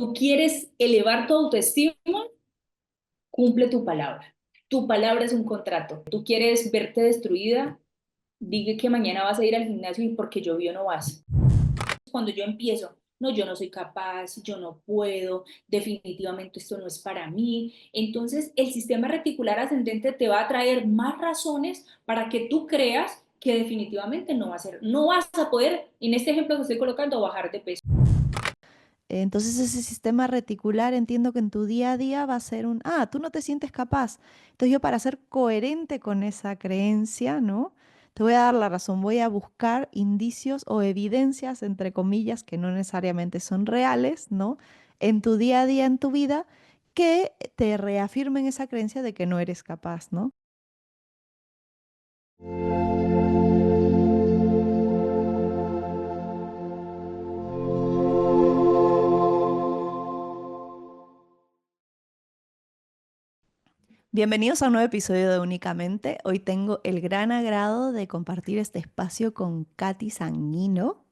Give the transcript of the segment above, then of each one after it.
tú quieres elevar tu autoestima, cumple tu palabra. Tu palabra es un contrato. Tú quieres verte destruida, diga que mañana vas a ir al gimnasio y porque llovió no vas. Cuando yo empiezo, no, yo no soy capaz, yo no puedo, definitivamente esto no es para mí. Entonces, el sistema reticular ascendente te va a traer más razones para que tú creas que definitivamente no va a ser, no vas a poder, en este ejemplo que estoy colocando, bajar de peso. Entonces ese sistema reticular entiendo que en tu día a día va a ser tú no te sientes capaz. Entonces yo para ser coherente con esa creencia, ¿no? Te voy a dar la razón, voy a buscar indicios o evidencias, entre comillas, que no necesariamente son reales, ¿no? En tu día a día, en tu vida, que te reafirmen esa creencia de que no eres capaz, ¿no? Bienvenidos a un nuevo episodio de Únicamente. Hoy tengo el gran agrado de compartir este espacio con Katy Sanguino.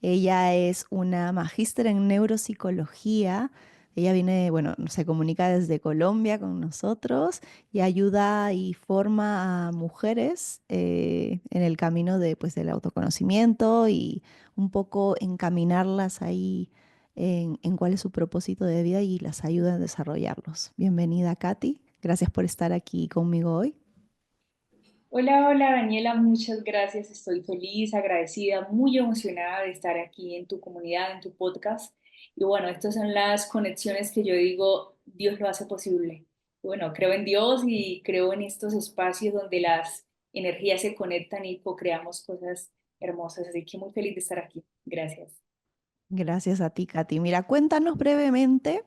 Ella es una magíster en neuropsicología. Ella viene, bueno, se comunica desde Colombia con nosotros y ayuda y forma a mujeres en el camino de, pues, del autoconocimiento y un poco encaminarlas ahí en cuál es su propósito de vida y las ayuda a desarrollarlos. Bienvenida, Katy. Gracias por estar aquí conmigo hoy. Hola, hola Daniela, muchas gracias. Estoy feliz, agradecida, muy emocionada de estar aquí en tu comunidad, en tu podcast. Y bueno, estas son las conexiones que yo digo, Dios lo hace posible. Bueno, creo en Dios y creo en estos espacios donde las energías se conectan y co-creamos cosas hermosas. Así que muy feliz de estar aquí. Gracias. Gracias a ti, Katy. Mira, cuéntanos brevemente,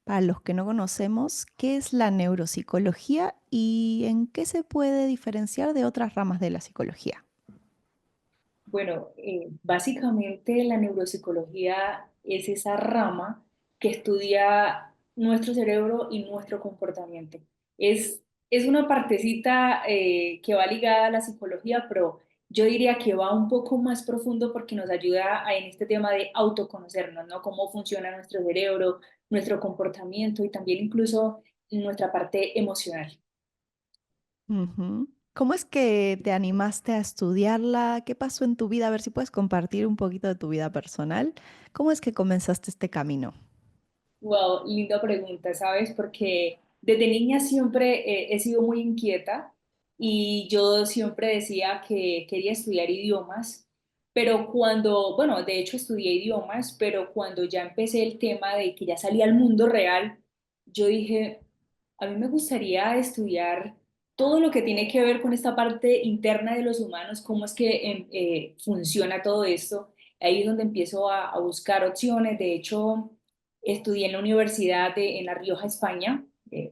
para los que no conocemos, qué es la neuropsicología y en qué se puede diferenciar de otras ramas de la psicología. Bueno, básicamente la neuropsicología es esa rama que estudia nuestro cerebro y nuestro comportamiento. Es una partecita que va ligada a la psicología, pero yo diría que va un poco más profundo porque nos ayuda en este tema de autoconocernos, ¿no? Cómo funciona nuestro cerebro, nuestro comportamiento y también incluso nuestra parte emocional. Ujú. ¿Cómo es que te animaste a estudiarla? ¿Qué pasó en tu vida? A ver si puedes compartir un poquito de tu vida personal. ¿Cómo es que comenzaste este camino? Wow, linda pregunta, ¿sabes? Porque desde niña siempre he sido muy inquieta y yo siempre decía que quería estudiar idiomas, pero bueno, de hecho estudié idiomas, pero cuando ya empecé el tema de que ya salía al mundo real, yo dije, a mí me gustaría estudiar todo lo que tiene que ver con esta parte interna de los humanos, cómo es que funciona todo esto. Ahí es donde empiezo a buscar opciones. De hecho, estudié en la universidad en La Rioja, España,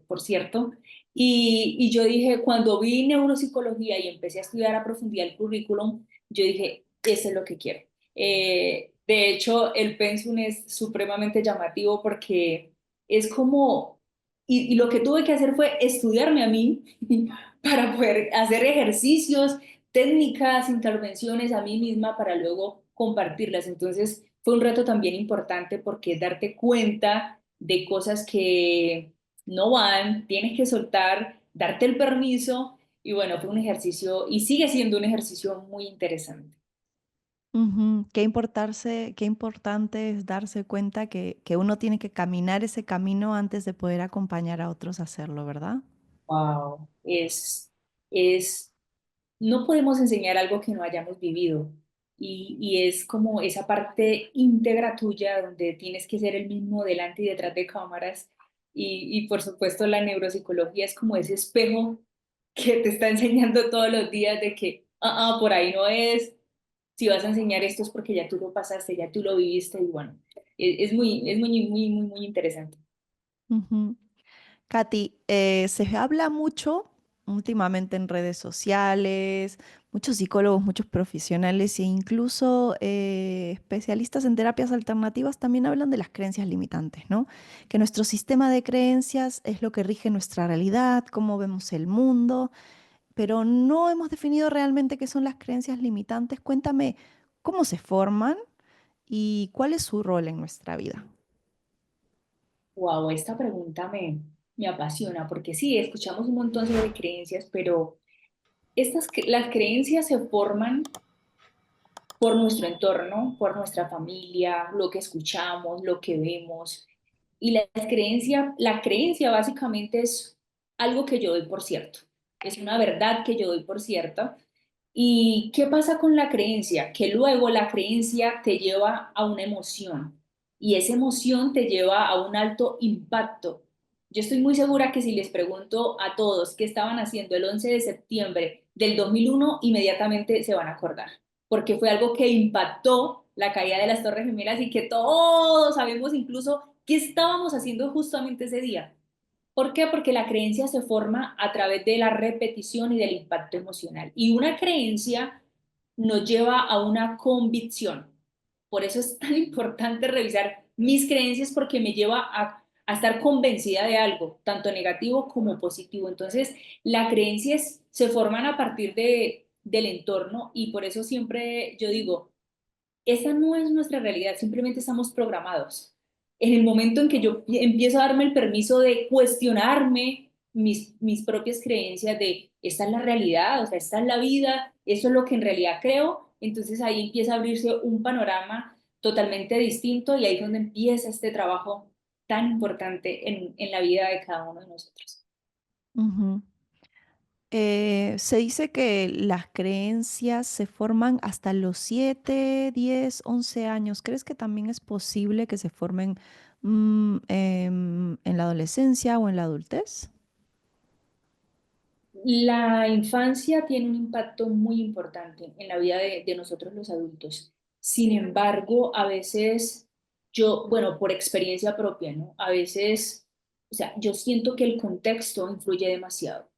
por cierto, y yo dije, cuando vi neuropsicología y empecé a estudiar a profundidad el currículum, yo dije, eso es lo que quiero. De hecho, el pensum es supremamente llamativo porque es como, y lo que tuve que hacer fue estudiarme a mí para poder hacer ejercicios, técnicas, intervenciones a mí misma para luego compartirlas. Entonces, fue un reto también importante porque darte cuenta de cosas que no van, tienes que soltar, darte el permiso y bueno, fue un ejercicio y sigue siendo un ejercicio muy interesante. Ujú. Qué importante es darse cuenta que uno tiene que caminar ese camino antes de poder acompañar a otros a hacerlo, ¿verdad? Wow, es, no podemos enseñar algo que no hayamos vivido y es como esa parte íntegra tuya donde tienes que ser el mismo delante y detrás de cámaras y por supuesto la neuropsicología es como ese espejo que te está enseñando todos los días de que, por ahí no es, si vas a enseñar esto es porque ya tú lo pasaste, ya tú lo viviste y bueno, muy interesante. Ujú. Katy, se habla mucho últimamente en redes sociales, muchos psicólogos, muchos profesionales e incluso especialistas en terapias alternativas también hablan de las creencias limitantes, ¿no? Que nuestro sistema de creencias es lo que rige nuestra realidad, cómo vemos el mundo, pero no hemos definido realmente qué son las creencias limitantes. Cuéntame cómo se forman y cuál es su rol en nuestra vida. Wow, esta pregunta me apasiona porque sí, escuchamos un montón sobre creencias, pero las creencias se forman por nuestro entorno, por nuestra familia, lo que escuchamos, lo que vemos. Y la creencia básicamente es algo que yo doy por cierto. Es una verdad que yo doy por cierta. ¿Y qué pasa con la creencia? Que luego la creencia te lleva a una emoción y esa emoción te lleva a un alto impacto. Yo estoy muy segura que si les pregunto a todos qué estaban haciendo el 11 de septiembre del 2001, inmediatamente se van a acordar, porque fue algo que impactó la caída de las Torres Gemelas y que todos sabemos incluso qué estábamos haciendo justamente ese día. ¿Por qué? Porque la creencia se forma a través de la repetición y del impacto emocional. Y una creencia nos lleva a una convicción. Por eso es tan importante revisar mis creencias porque me lleva a estar convencida de algo, tanto negativo como positivo. Entonces, las creencias se forman a partir del entorno y por eso siempre yo digo, esa no es nuestra realidad, simplemente estamos programados. En el momento en que yo empiezo a darme el permiso de cuestionarme mis propias creencias de esta es la realidad, o sea, esta es la vida, eso es lo que en realidad creo, entonces ahí empieza a abrirse un panorama totalmente distinto y ahí es donde empieza este trabajo tan importante en la vida de cada uno de nosotros. Ujú. Se dice que las creencias se forman hasta los 7, 10, 11 años. ¿Crees que también es posible que se formen en la adolescencia o en la adultez? La infancia tiene un impacto muy importante en la vida de nosotros los adultos. Sin embargo, a veces bueno, por experiencia propia, ¿no? A veces, o sea, yo siento que el contexto influye demasiado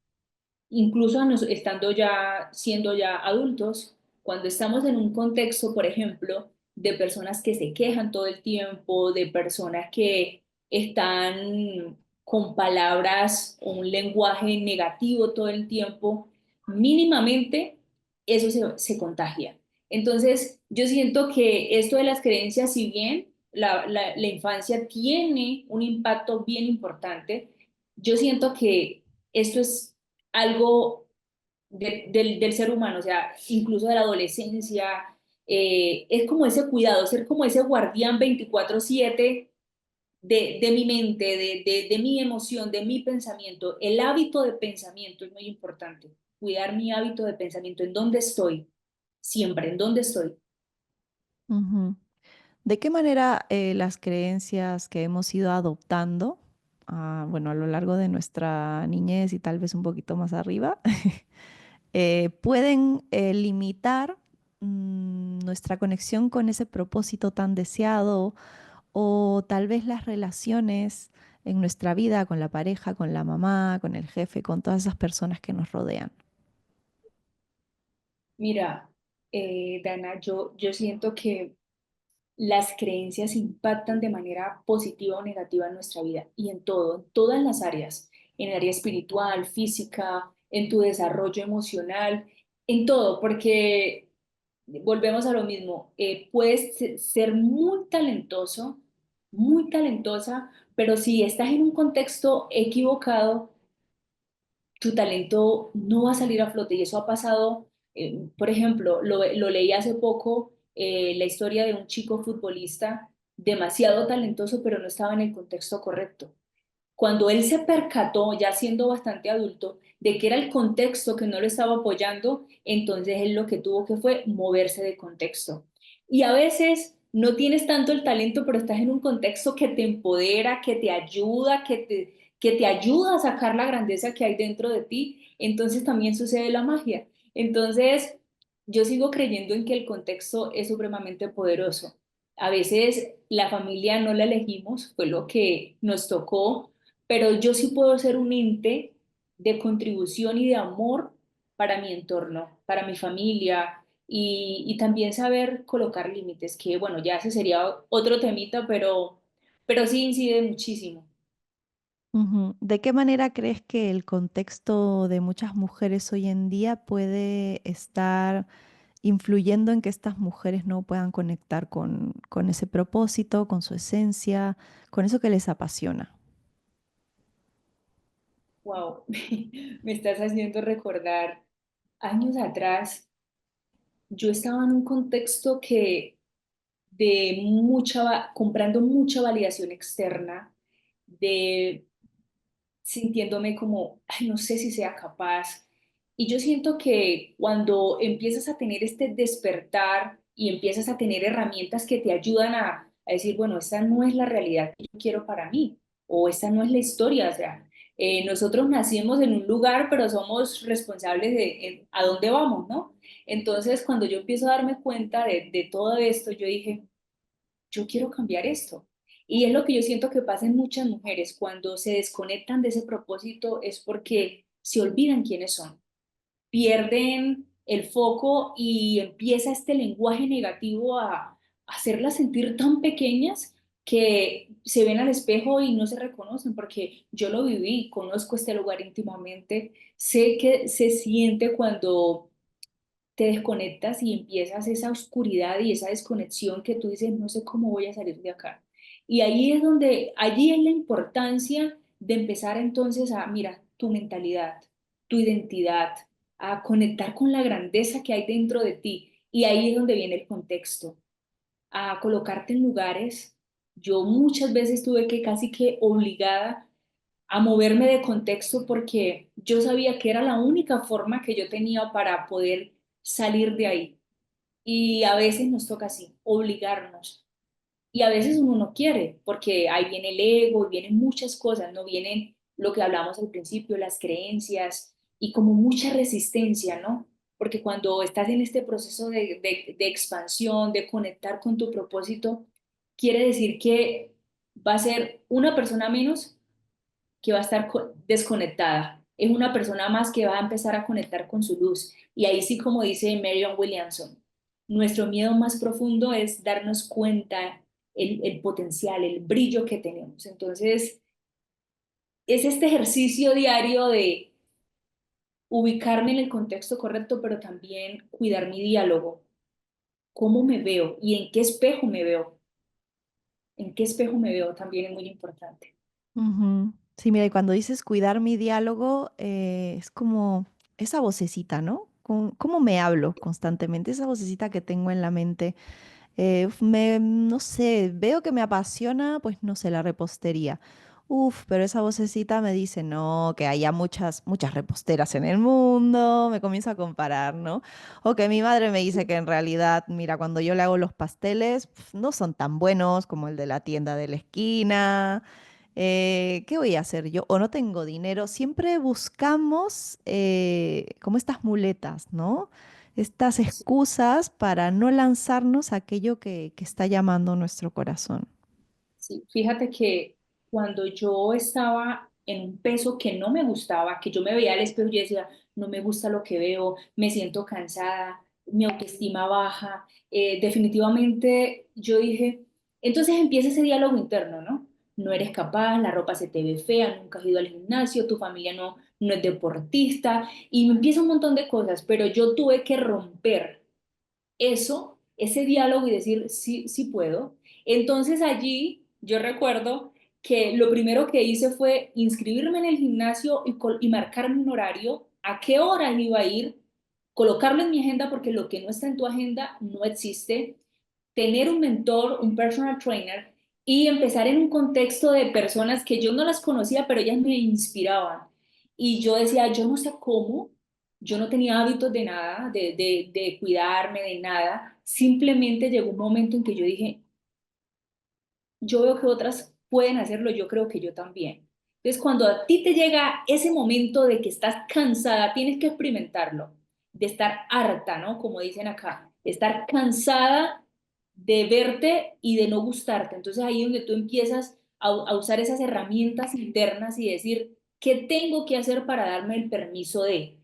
incluso estando ya, siendo ya adultos, cuando estamos en un contexto, por ejemplo, de personas que se quejan todo el tiempo, de personas que están con palabras o un lenguaje negativo todo el tiempo, mínimamente eso se contagia. Entonces, yo siento que esto de las creencias, si bien la infancia tiene un impacto bien importante, yo siento que esto es algo del ser humano, o sea, incluso de la adolescencia, es como ese cuidado, ser como ese guardián 24/7 de mi mente, de mi emoción, de mi pensamiento. El hábito de pensamiento es muy importante, cuidar mi hábito de pensamiento, en dónde estoy, siempre, en dónde estoy. Ujú. ¿De qué manera las creencias que hemos ido adoptando, bueno, a lo largo de nuestra niñez y tal vez un poquito más arriba, pueden limitar nuestra conexión con ese propósito tan deseado o tal vez las relaciones en nuestra vida con la pareja, con la mamá, con el jefe, con todas esas personas que nos rodean? Mira, Dana, yo siento que las creencias impactan de manera positiva o negativa en nuestra vida y en todo, en todas las áreas, en el área espiritual, física, en tu desarrollo emocional, en todo, porque volvemos a lo mismo, puedes ser muy talentoso, muy talentosa, pero si estás en un contexto equivocado, tu talento no va a salir a flote y eso ha pasado, por ejemplo, lo leí hace poco, la historia de un chico futbolista demasiado talentoso, pero no estaba en el contexto correcto. Cuando él se percató, ya siendo bastante adulto, de que era el contexto que no lo estaba apoyando, entonces él lo que tuvo que fue moverse de contexto. Y a veces no tienes tanto el talento, pero estás en un contexto que te empodera, que te ayuda, que te ayuda a sacar la grandeza que hay dentro de ti, entonces también sucede la magia. Entonces, yo sigo creyendo en que el contexto es supremamente poderoso. A veces la familia no la elegimos, fue lo que nos tocó, pero yo sí puedo ser un ente de contribución y de amor para mi entorno, para mi familia y también saber colocar límites, que bueno, ya ese sería otro temita, pero sí incide muchísimo. Ujú. ¿De qué manera crees que el contexto de muchas mujeres hoy en día puede estar influyendo en que estas mujeres no puedan conectar con ese propósito, con su esencia, con eso que les apasiona? Wow, me estás haciendo recordar años atrás. Yo estaba en un contexto que de comprando mucha validación externa, de sintiéndome como, "Ay, no sé si sea capaz". Y yo siento que cuando empiezas a tener este despertar y empiezas a tener herramientas que te ayudan a decir, bueno, esta no es la realidad que yo quiero para mí, o esta no es la historia, o sea, nosotros nacimos en un lugar, pero somos responsables de a dónde vamos, ¿no? Entonces, cuando yo empiezo a darme cuenta de todo esto, yo dije, yo quiero cambiar esto. Y es lo que yo siento que pasa en muchas mujeres, cuando se desconectan de ese propósito es porque se olvidan quiénes son, pierden el foco y empieza este lenguaje negativo a hacerlas sentir tan pequeñas que se ven al espejo y no se reconocen, porque yo lo viví, conozco este lugar íntimamente, sé que se siente cuando te desconectas y empiezas esa oscuridad y esa desconexión que tú dices, no sé cómo voy a salir de acá. Y ahí es donde, allí es la importancia de empezar entonces a, mira, tu mentalidad, tu identidad, a conectar con la grandeza que hay dentro de ti. Y ahí es donde viene el contexto, a colocarte en lugares. Yo muchas veces tuve que casi que obligada a moverme de contexto porque yo sabía que era la única forma que yo tenía para poder salir de ahí. Y a veces nos toca así, obligarnos. Y a veces uno no quiere, porque ahí viene el ego, y vienen muchas cosas, no vienen lo que hablamos al principio, las creencias y como mucha resistencia, ¿no? Porque cuando estás en este proceso de expansión, de conectar con tu propósito, quiere decir que va a ser una persona menos que va a estar desconectada. Es una persona más que va a empezar a conectar con su luz. Y ahí sí, como dice Marion Williamson, nuestro miedo más profundo es darnos cuenta el potencial, el brillo que tenemos. Entonces, es este ejercicio diario de ubicarme en el contexto correcto, pero también cuidar mi diálogo. ¿Cómo me veo y en qué espejo me veo? ¿En qué espejo me veo? También es muy importante. Ujú. Sí, mira, y cuando dices cuidar mi diálogo, es como esa vocecita, ¿no? ¿Cómo me hablo constantemente? Esa vocecita que tengo en la mente. No sé, veo que me apasiona, pues no sé, la repostería. Uf, pero esa vocecita me dice, no, que haya muchas reposteras en el mundo, me comienzo a comparar, ¿no? O que mi madre me dice que en realidad, mira, cuando yo le hago los pasteles, no son tan buenos como el de la tienda de la esquina. ¿Qué voy a hacer yo? O no tengo dinero. Siempre buscamos como estas muletas, ¿no? Estas excusas para no lanzarnos a aquello que está llamando nuestro corazón. Sí, fíjate que cuando yo estaba en un peso que no me gustaba, que yo me veía al espejo y yo decía, no me gusta lo que veo, me siento cansada, mi autoestima baja, definitivamente yo dije, entonces empieza ese diálogo interno, ¿no? No eres capaz, la ropa se te ve fea, nunca has ido al gimnasio, tu familia no es deportista, y me empieza un montón de cosas, pero yo tuve que romper eso, ese diálogo y decir, sí, sí puedo. Entonces allí yo recuerdo que lo primero que hice fue inscribirme en el gimnasio y marcarme un horario, a qué hora iba a ir, colocarlo en mi agenda porque lo que no está en tu agenda no existe, tener un mentor, un personal trainer y empezar en un contexto de personas que yo no las conocía, pero ellas me inspiraban. Y yo decía, yo no sé cómo, yo no tenía hábitos de nada, de cuidarme, de nada. Simplemente llegó un momento en que yo dije, yo veo que otras pueden hacerlo, yo creo que yo también. Entonces, cuando a ti te llega ese momento de que estás cansada, tienes que experimentarlo, de estar harta, ¿no? Como dicen acá, de estar cansada de verte y de no gustarte. Entonces, ahí es donde tú empiezas a usar esas herramientas internas y decir, ¿qué tengo que hacer para darme el permiso de?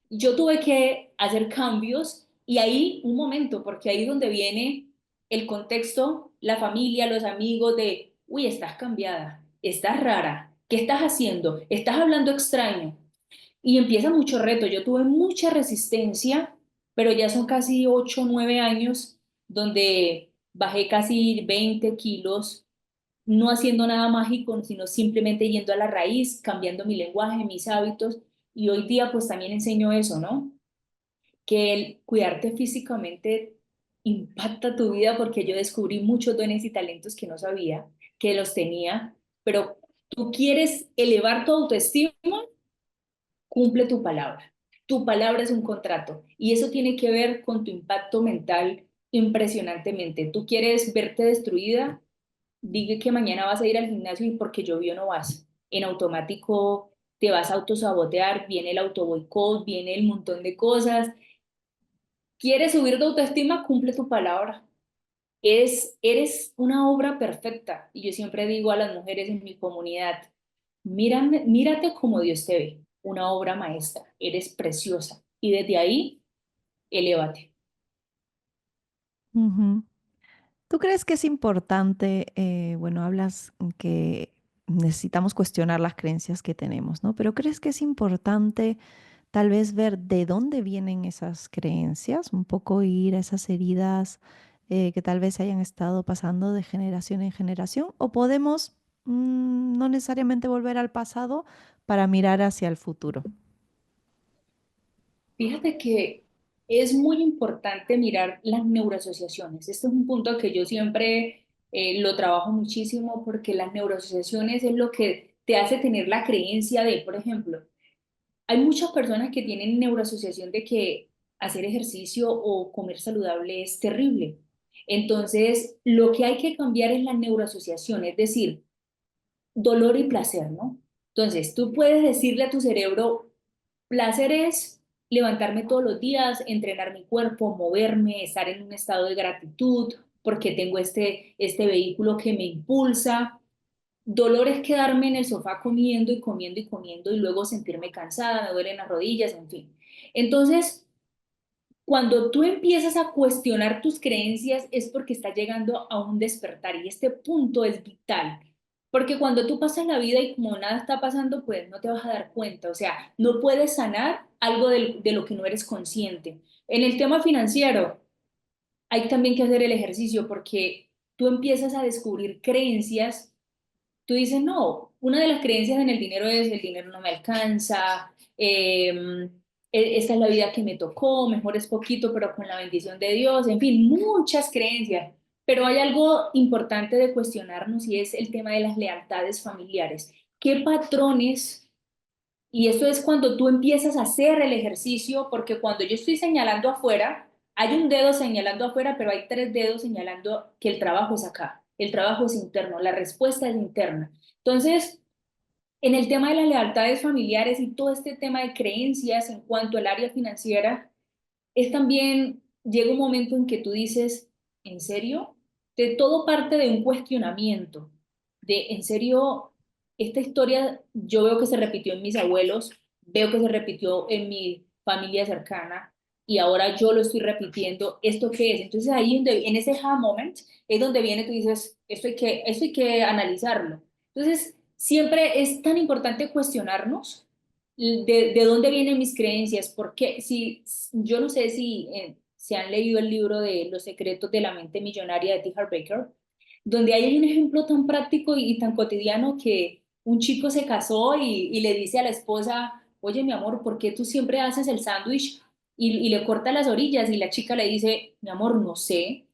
Yo tuve que hacer cambios y ahí un momento, porque ahí es donde viene el contexto, la familia, los amigos de, uy, estás cambiada, estás rara, ¿qué estás haciendo? Estás hablando extraño. Y empieza mucho reto. Yo tuve mucha resistencia, pero ya son casi 8 o 9 años donde bajé casi 20 kilos no haciendo nada mágico, sino simplemente yendo a la raíz, cambiando mi lenguaje, mis hábitos. Y hoy día pues también enseño eso, ¿no? Que el cuidarte físicamente impacta tu vida porque yo descubrí muchos dones y talentos que no sabía que los tenía, pero tú quieres elevar tu autoestima, cumple tu palabra. Tu palabra es un contrato y eso tiene que ver con tu impacto mental impresionantemente. Tú quieres verte destruida, dije que mañana vas a ir al gimnasio y porque llovió no vas. En automático te vas a autosabotear, viene el autoboicot, viene el montón de cosas. ¿Quieres subir tu autoestima? Cumple tu palabra. Eres una obra perfecta. Y yo siempre digo a las mujeres en mi comunidad, mírate como Dios te ve, una obra maestra. Eres preciosa. Y desde ahí, elévate. Ujú. ¿Tú crees que es importante, bueno, hablas que necesitamos cuestionar las creencias que tenemos, ¿no? Pero ¿crees que es importante tal vez ver de dónde vienen esas creencias, un poco ir a esas heridas que tal vez hayan estado pasando de generación en generación? ¿O podemos no necesariamente volver al pasado para mirar hacia el futuro? Fíjate que es muy importante mirar las neuroasociaciones. Este es un punto que yo siempre lo trabajo muchísimo porque las neuroasociaciones es lo que te hace tener la creencia de, por ejemplo, hay muchas personas que tienen neuroasociación de que hacer ejercicio o comer saludable es terrible. Entonces, lo que hay que cambiar es la neuroasociación, es decir, dolor y placer, ¿no? Entonces, tú puedes decirle a tu cerebro, placer es levantarme todos los días, entrenar mi cuerpo, moverme, estar en un estado de gratitud, porque tengo este vehículo que me impulsa. Dolor es quedarme en el sofá comiendo y comiendo y comiendo y luego sentirme cansada, me duelen las rodillas, en fin. Entonces, cuando tú empiezas a cuestionar tus creencias es porque estás llegando a un despertar y este punto es vital. Porque cuando tú pasas la vida y como nada está pasando, pues no te vas a dar cuenta. O sea, no puedes sanar algo de lo que no eres consciente. En el tema financiero, hay también que hacer el ejercicio porque tú empiezas a descubrir creencias. Tú dices, no, una de las creencias en el dinero es el dinero no me alcanza, esta es la vida que me tocó, mejor es poquito, pero con la bendición de Dios, en fin, muchas creencias. Pero hay algo importante de cuestionarnos y es el tema de las lealtades familiares. ¿Qué patrones y eso es cuando tú empiezas a hacer el ejercicio, porque cuando yo estoy señalando afuera, hay un dedo señalando afuera, pero hay tres dedos señalando que el trabajo es acá, el trabajo es interno, la respuesta es interna. Entonces, en el tema de las lealtades familiares y todo este tema de creencias en cuanto al área financiera, es también, llega un momento en que tú dices, ¿en serio? De todo parte de un cuestionamiento, de, ¿en serio? Esta historia yo veo que se repitió en mis abuelos, veo que se repitió en mi familia cercana y ahora yo lo estoy repitiendo, ¿esto qué es? Entonces ahí en ese aha moment es donde viene, tú dices, esto hay que analizarlo. Entonces, siempre es tan importante cuestionarnos de dónde vienen mis creencias, porque si yo no sé si se han leído el libro de Los secretos de la mente millonaria de T. Harv Eker, donde hay un ejemplo tan práctico y tan cotidiano que un chico se casó y le dice a la esposa, oye mi amor, ¿por qué tú siempre haces el sándwich y le cortas las orillas? Y la chica le dice, mi amor, no sé,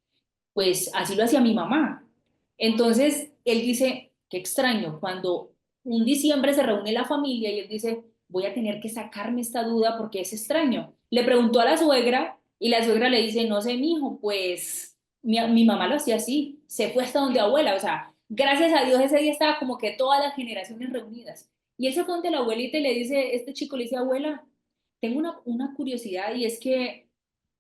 pues así lo hacía mi mamá. Entonces, él dice, qué extraño, cuando un diciembre se reúne la familia y él dice, voy a tener que sacarme esta duda porque es extraño. Le preguntó a la suegra y la suegra le dice, no sé, mi hijo, pues mi mamá lo hacía así, se fue hasta donde abuela, o sea, gracias a Dios ese día estaba como que todas las generaciones reunidas. Y él se fue donde la abuelita y le dice, este chico le dice, abuela, tengo una curiosidad y es que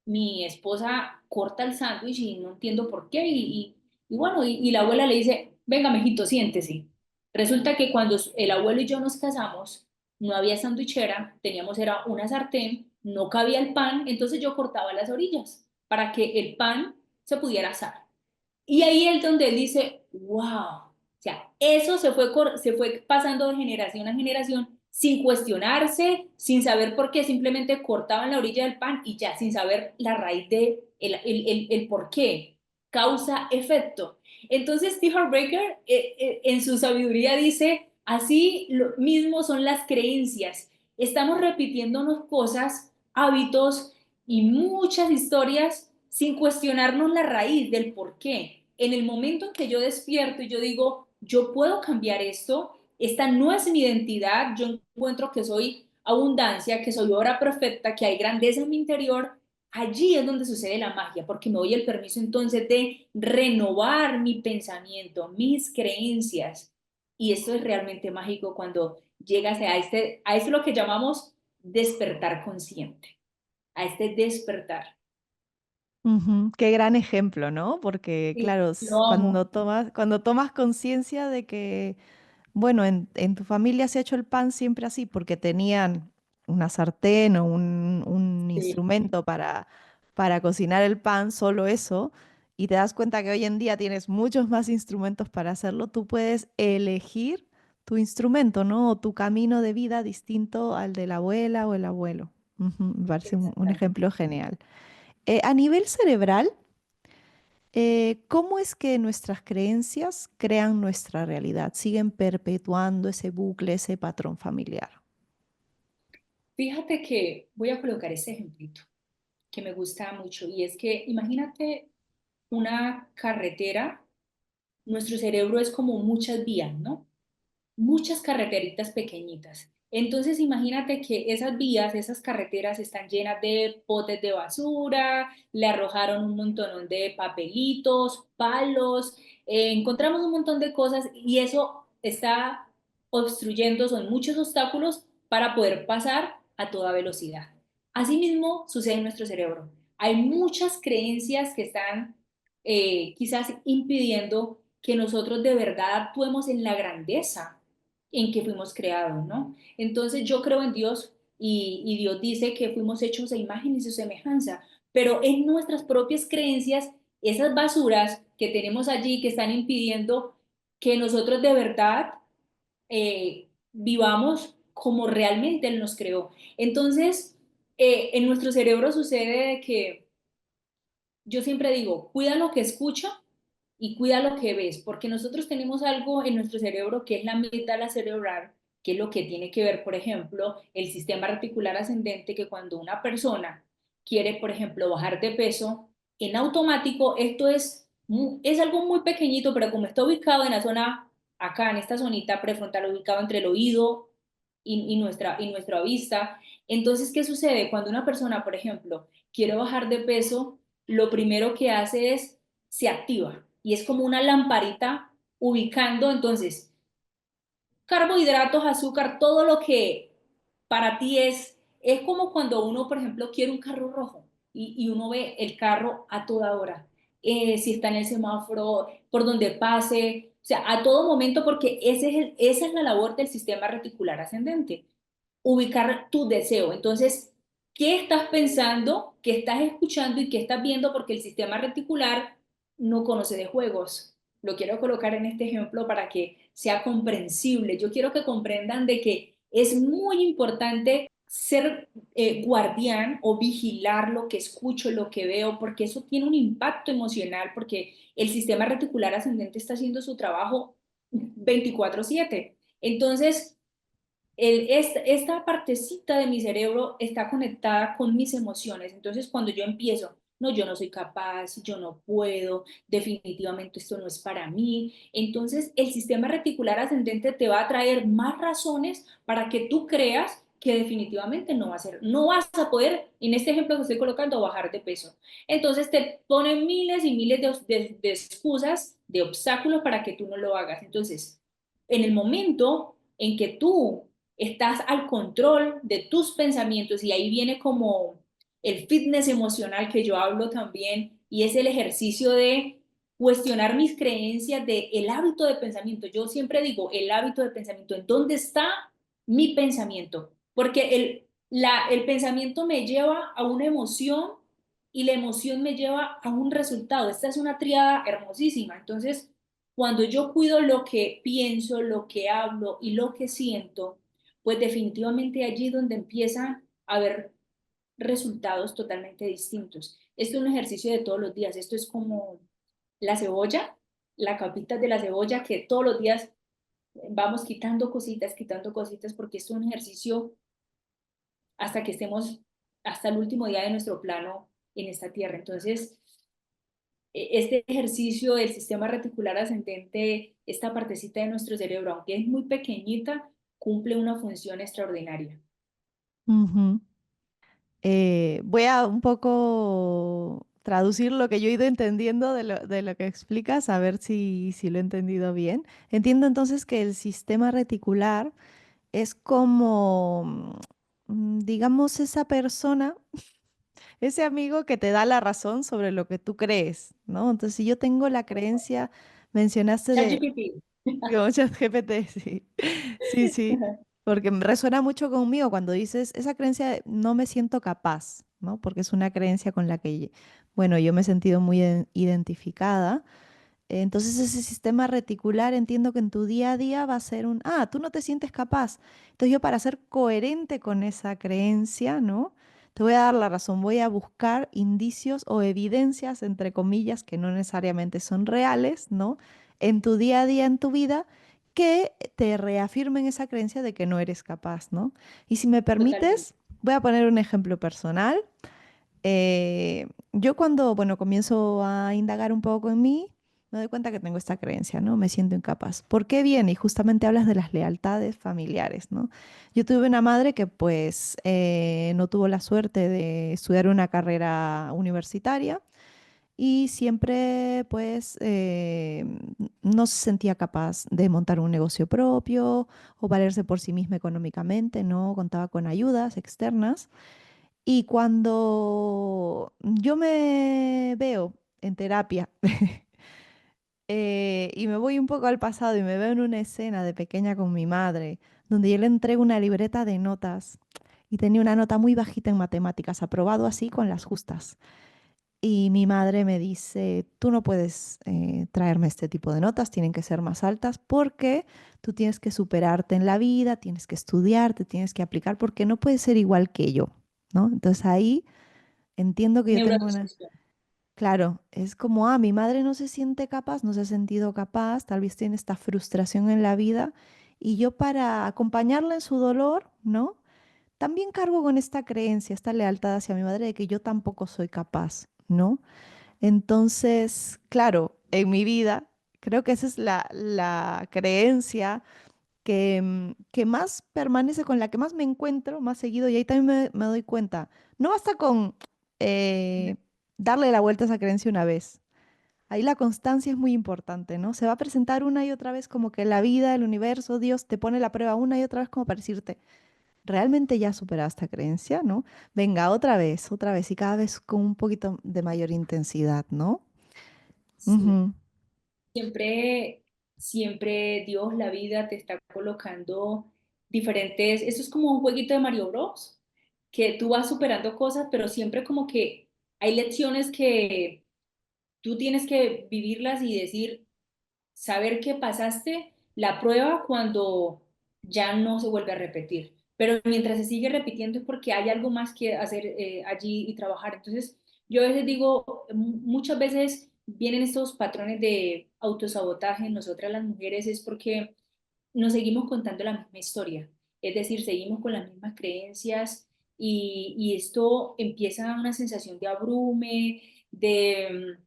mi esposa corta el sándwich y no entiendo por qué. Y bueno, y la abuela le dice, venga, mijito, siéntese. Resulta que cuando el abuelo y yo nos casamos, no había sandwichera, teníamos era una sartén, no cabía el pan, entonces yo cortaba las orillas para que el pan se pudiera asar. Y ahí es donde él dice, wow, o sea, eso se fue pasando de generación a generación sin cuestionarse, sin saber por qué, simplemente cortaban la orilla del pan y ya, sin saber la raíz de el por qué. causa-efecto. Entonces, Steve Harbaker en su sabiduría dice, así lo mismo son las creencias. Estamos repitiéndonos cosas, hábitos y muchas historias sin cuestionarnos la raíz del por qué. En el momento en que yo despierto y yo digo, yo puedo cambiar esto, esta no es mi identidad, yo encuentro que soy abundancia, que soy obra perfecta, que hay grandeza en mi interior, allí es donde sucede la magia, porque me doy el permiso entonces de renovar mi pensamiento, mis creencias. Y esto es realmente mágico cuando llegas a este lo que llamamos despertar consciente, a este despertar. Ujú. Qué gran ejemplo, ¿no? Porque, Sí, claro, lo amo. cuando tomas conciencia de que, bueno, en tu familia se ha hecho el pan siempre así, porque tenían una sartén o un Sí, instrumento para cocinar el pan, solo eso, y te das cuenta que hoy en día tienes muchos más instrumentos para hacerlo, tú puedes elegir tu instrumento, ¿no? O tu camino de vida distinto al de la abuela o el abuelo. Ujú. Me parece un exactamente. ejemplo genial. A nivel cerebral, ¿cómo es que nuestras creencias crean nuestra realidad? Siguen perpetuando ese bucle, ese patrón familiar. Fíjate que voy a colocar este ejemplito que me gusta mucho y es que imagínate una carretera, nuestro cerebro es como muchas vías, ¿no? Muchas carreteritas pequeñitas. Entonces imagínate que esas vías, esas carreteras están llenas de potes de basura, le arrojaron un montón de papelitos, palos, encontramos un montón de cosas y eso está obstruyendo, son muchos obstáculos para poder pasar a toda velocidad. Asimismo sucede en nuestro cerebro. Hay muchas creencias que están quizás impidiendo que nosotros de verdad actuemos en la grandeza en que fuimos creados, ¿no? Entonces yo creo en Dios y Dios dice que fuimos hechos a imagen y su semejanza, pero en nuestras propias creencias, esas basuras que tenemos allí que están impidiendo que nosotros de verdad vivamos como realmente Él nos creó. Entonces, en nuestro cerebro sucede que yo siempre digo, cuida lo que escucha y cuida lo que ves, porque nosotros tenemos algo en nuestro cerebro que es la amígdala cerebral, que es lo que tiene que ver, por ejemplo, el sistema reticular ascendente, que cuando una persona quiere, por ejemplo, bajar de peso, en automático esto es algo muy pequeñito, pero como está ubicado en la zona, acá en esta zonita prefrontal, ubicado entre el oído y nuestra vista, entonces, ¿qué sucede? Cuando una persona, por ejemplo, quiere bajar de peso, lo primero que hace es se activa y es como una lamparita ubicando entonces carbohidratos, azúcar, todo lo que para ti es como cuando uno, por ejemplo, quiere un carro rojo y uno ve el carro a toda hora, si está en el semáforo, por donde pase, o sea, a todo momento, porque esa es la labor del sistema reticular ascendente, ubicar tu deseo. Entonces, ¿qué estás pensando, qué estás escuchando y qué estás viendo? Porque el sistema reticular no conoce de juegos. Lo quiero colocar en este ejemplo para que sea comprensible. Yo quiero que comprendan de que es muy importante ser guardián o vigilar lo que escucho, lo que veo, porque eso tiene un impacto emocional, porque el sistema reticular ascendente está haciendo su trabajo 24/7. Entonces, esta partecita de mi cerebro está conectada con mis emociones. Entonces, cuando yo empiezo, no, yo no soy capaz, yo no puedo, definitivamente esto no es para mí. Entonces, el sistema reticular ascendente te va a traer más razones para que tú creas que definitivamente no va a ser, no vas a poder, en este ejemplo que estoy colocando, bajar de peso. Entonces te ponen miles y miles de excusas, de obstáculos para que tú no lo hagas. Entonces, en el momento en que tú estás al control de tus pensamientos y ahí viene como el fitness emocional que yo hablo también y es el ejercicio de cuestionar mis creencias, de el hábito de pensamiento. Yo siempre digo el hábito de pensamiento, ¿en dónde está mi pensamiento? Porque el pensamiento me lleva a una emoción y la emoción me lleva a un resultado. Esta es una triada hermosísima. Entonces, cuando yo cuido lo que pienso, lo que hablo y lo que siento, pues definitivamente allí donde empiezan a haber resultados totalmente distintos. Esto es un ejercicio de todos los días, esto es como, la cebolla, la capita de la cebolla que todos los días vamos quitando cositas, porque es un ejercicio hasta que estemos, hasta el último día de nuestro plano en esta tierra. Entonces, este ejercicio del sistema reticular ascendente, esta partecita de nuestro cerebro, aunque es muy pequeñita, cumple una función extraordinaria. Ujú. Voy a un poco traducir lo que yo he ido entendiendo de lo que explicas, a ver si lo he entendido bien. Entiendo entonces que el sistema reticular es como, digamos, esa persona, ese amigo que te da la razón sobre lo que tú crees, ¿no? Entonces, si yo tengo la creencia, mencionaste de ChatGPT. como ChatGPT, sí. Sí, sí, porque me resuena mucho conmigo cuando dices esa creencia de no me siento capaz, ¿no? Porque es una creencia con la que, bueno, yo me he sentido muy identificada. Entonces ese sistema reticular entiendo que en tu día a día va a ser tú no te sientes capaz. Entonces yo para ser coherente con esa creencia, ¿no? Te voy a dar la razón, voy a buscar indicios o evidencias, entre comillas, que no necesariamente son reales, ¿no? En tu día a día, en tu vida, que te reafirmen esa creencia de que no eres capaz, ¿no? Y si me Totalmente. permites, voy a poner un ejemplo personal. Yo cuando, bueno, comienzo a indagar un poco en mí, me doy cuenta que tengo esta creencia, ¿no? Me siento incapaz. ¿Por qué viene? Y justamente hablas de las lealtades familiares, ¿no? Yo tuve una madre que pues no tuvo la suerte de estudiar una carrera universitaria y siempre pues no se sentía capaz de montar un negocio propio o valerse por sí misma económicamente, ¿no? Contaba con ayudas externas. Y cuando yo me veo en terapia y me voy un poco al pasado y me veo en una escena de pequeña con mi madre, donde yo le entrego una libreta de notas y tenía una nota muy bajita en matemáticas, aprobado así con las justas. Y mi madre me dice, tú no puedes traerme este tipo de notas, tienen que ser más altas porque tú tienes que superarte en la vida, tienes que estudiar, te tienes que aplicar porque no puedes ser igual que yo, ¿no? Entonces ahí entiendo que yo tengo una... Neurodisfunción. Claro, es como, mi madre no se siente capaz, no se ha sentido capaz, tal vez tiene esta frustración en la vida y yo para acompañarla en su dolor, ¿no? También cargo con esta creencia, esta lealtad hacia mi madre de que yo tampoco soy capaz, ¿no? Entonces, claro, en mi vida, creo que esa es la creencia que más permanece, con la que más me encuentro más seguido, y ahí también me doy cuenta. No basta con eh, darle la vuelta a esa creencia una vez. Ahí la constancia es muy importante, ¿no? Se va a presentar una y otra vez como que la vida, el universo, Dios te pone la prueba una y otra vez como para decirte, realmente ya has superado esta creencia, ¿no? Venga, otra vez y cada vez con un poquito de mayor intensidad, ¿no? Sí. Ujú, Siempre, siempre Dios, la vida te está colocando diferentes, eso es como un jueguito de Mario Bros, que tú vas superando cosas, pero siempre como que hay lecciones que tú tienes que vivirlas y decir, saber que pasaste la prueba cuando ya no se vuelve a repetir. Pero mientras se sigue repitiendo es porque hay algo más que hacer allí y trabajar. Entonces, yo a veces digo, muchas veces vienen estos patrones de autosabotaje en nosotras las mujeres, es porque nos seguimos contando la misma historia. Es decir, seguimos con las mismas creencias y esto empieza una sensación de abrume, de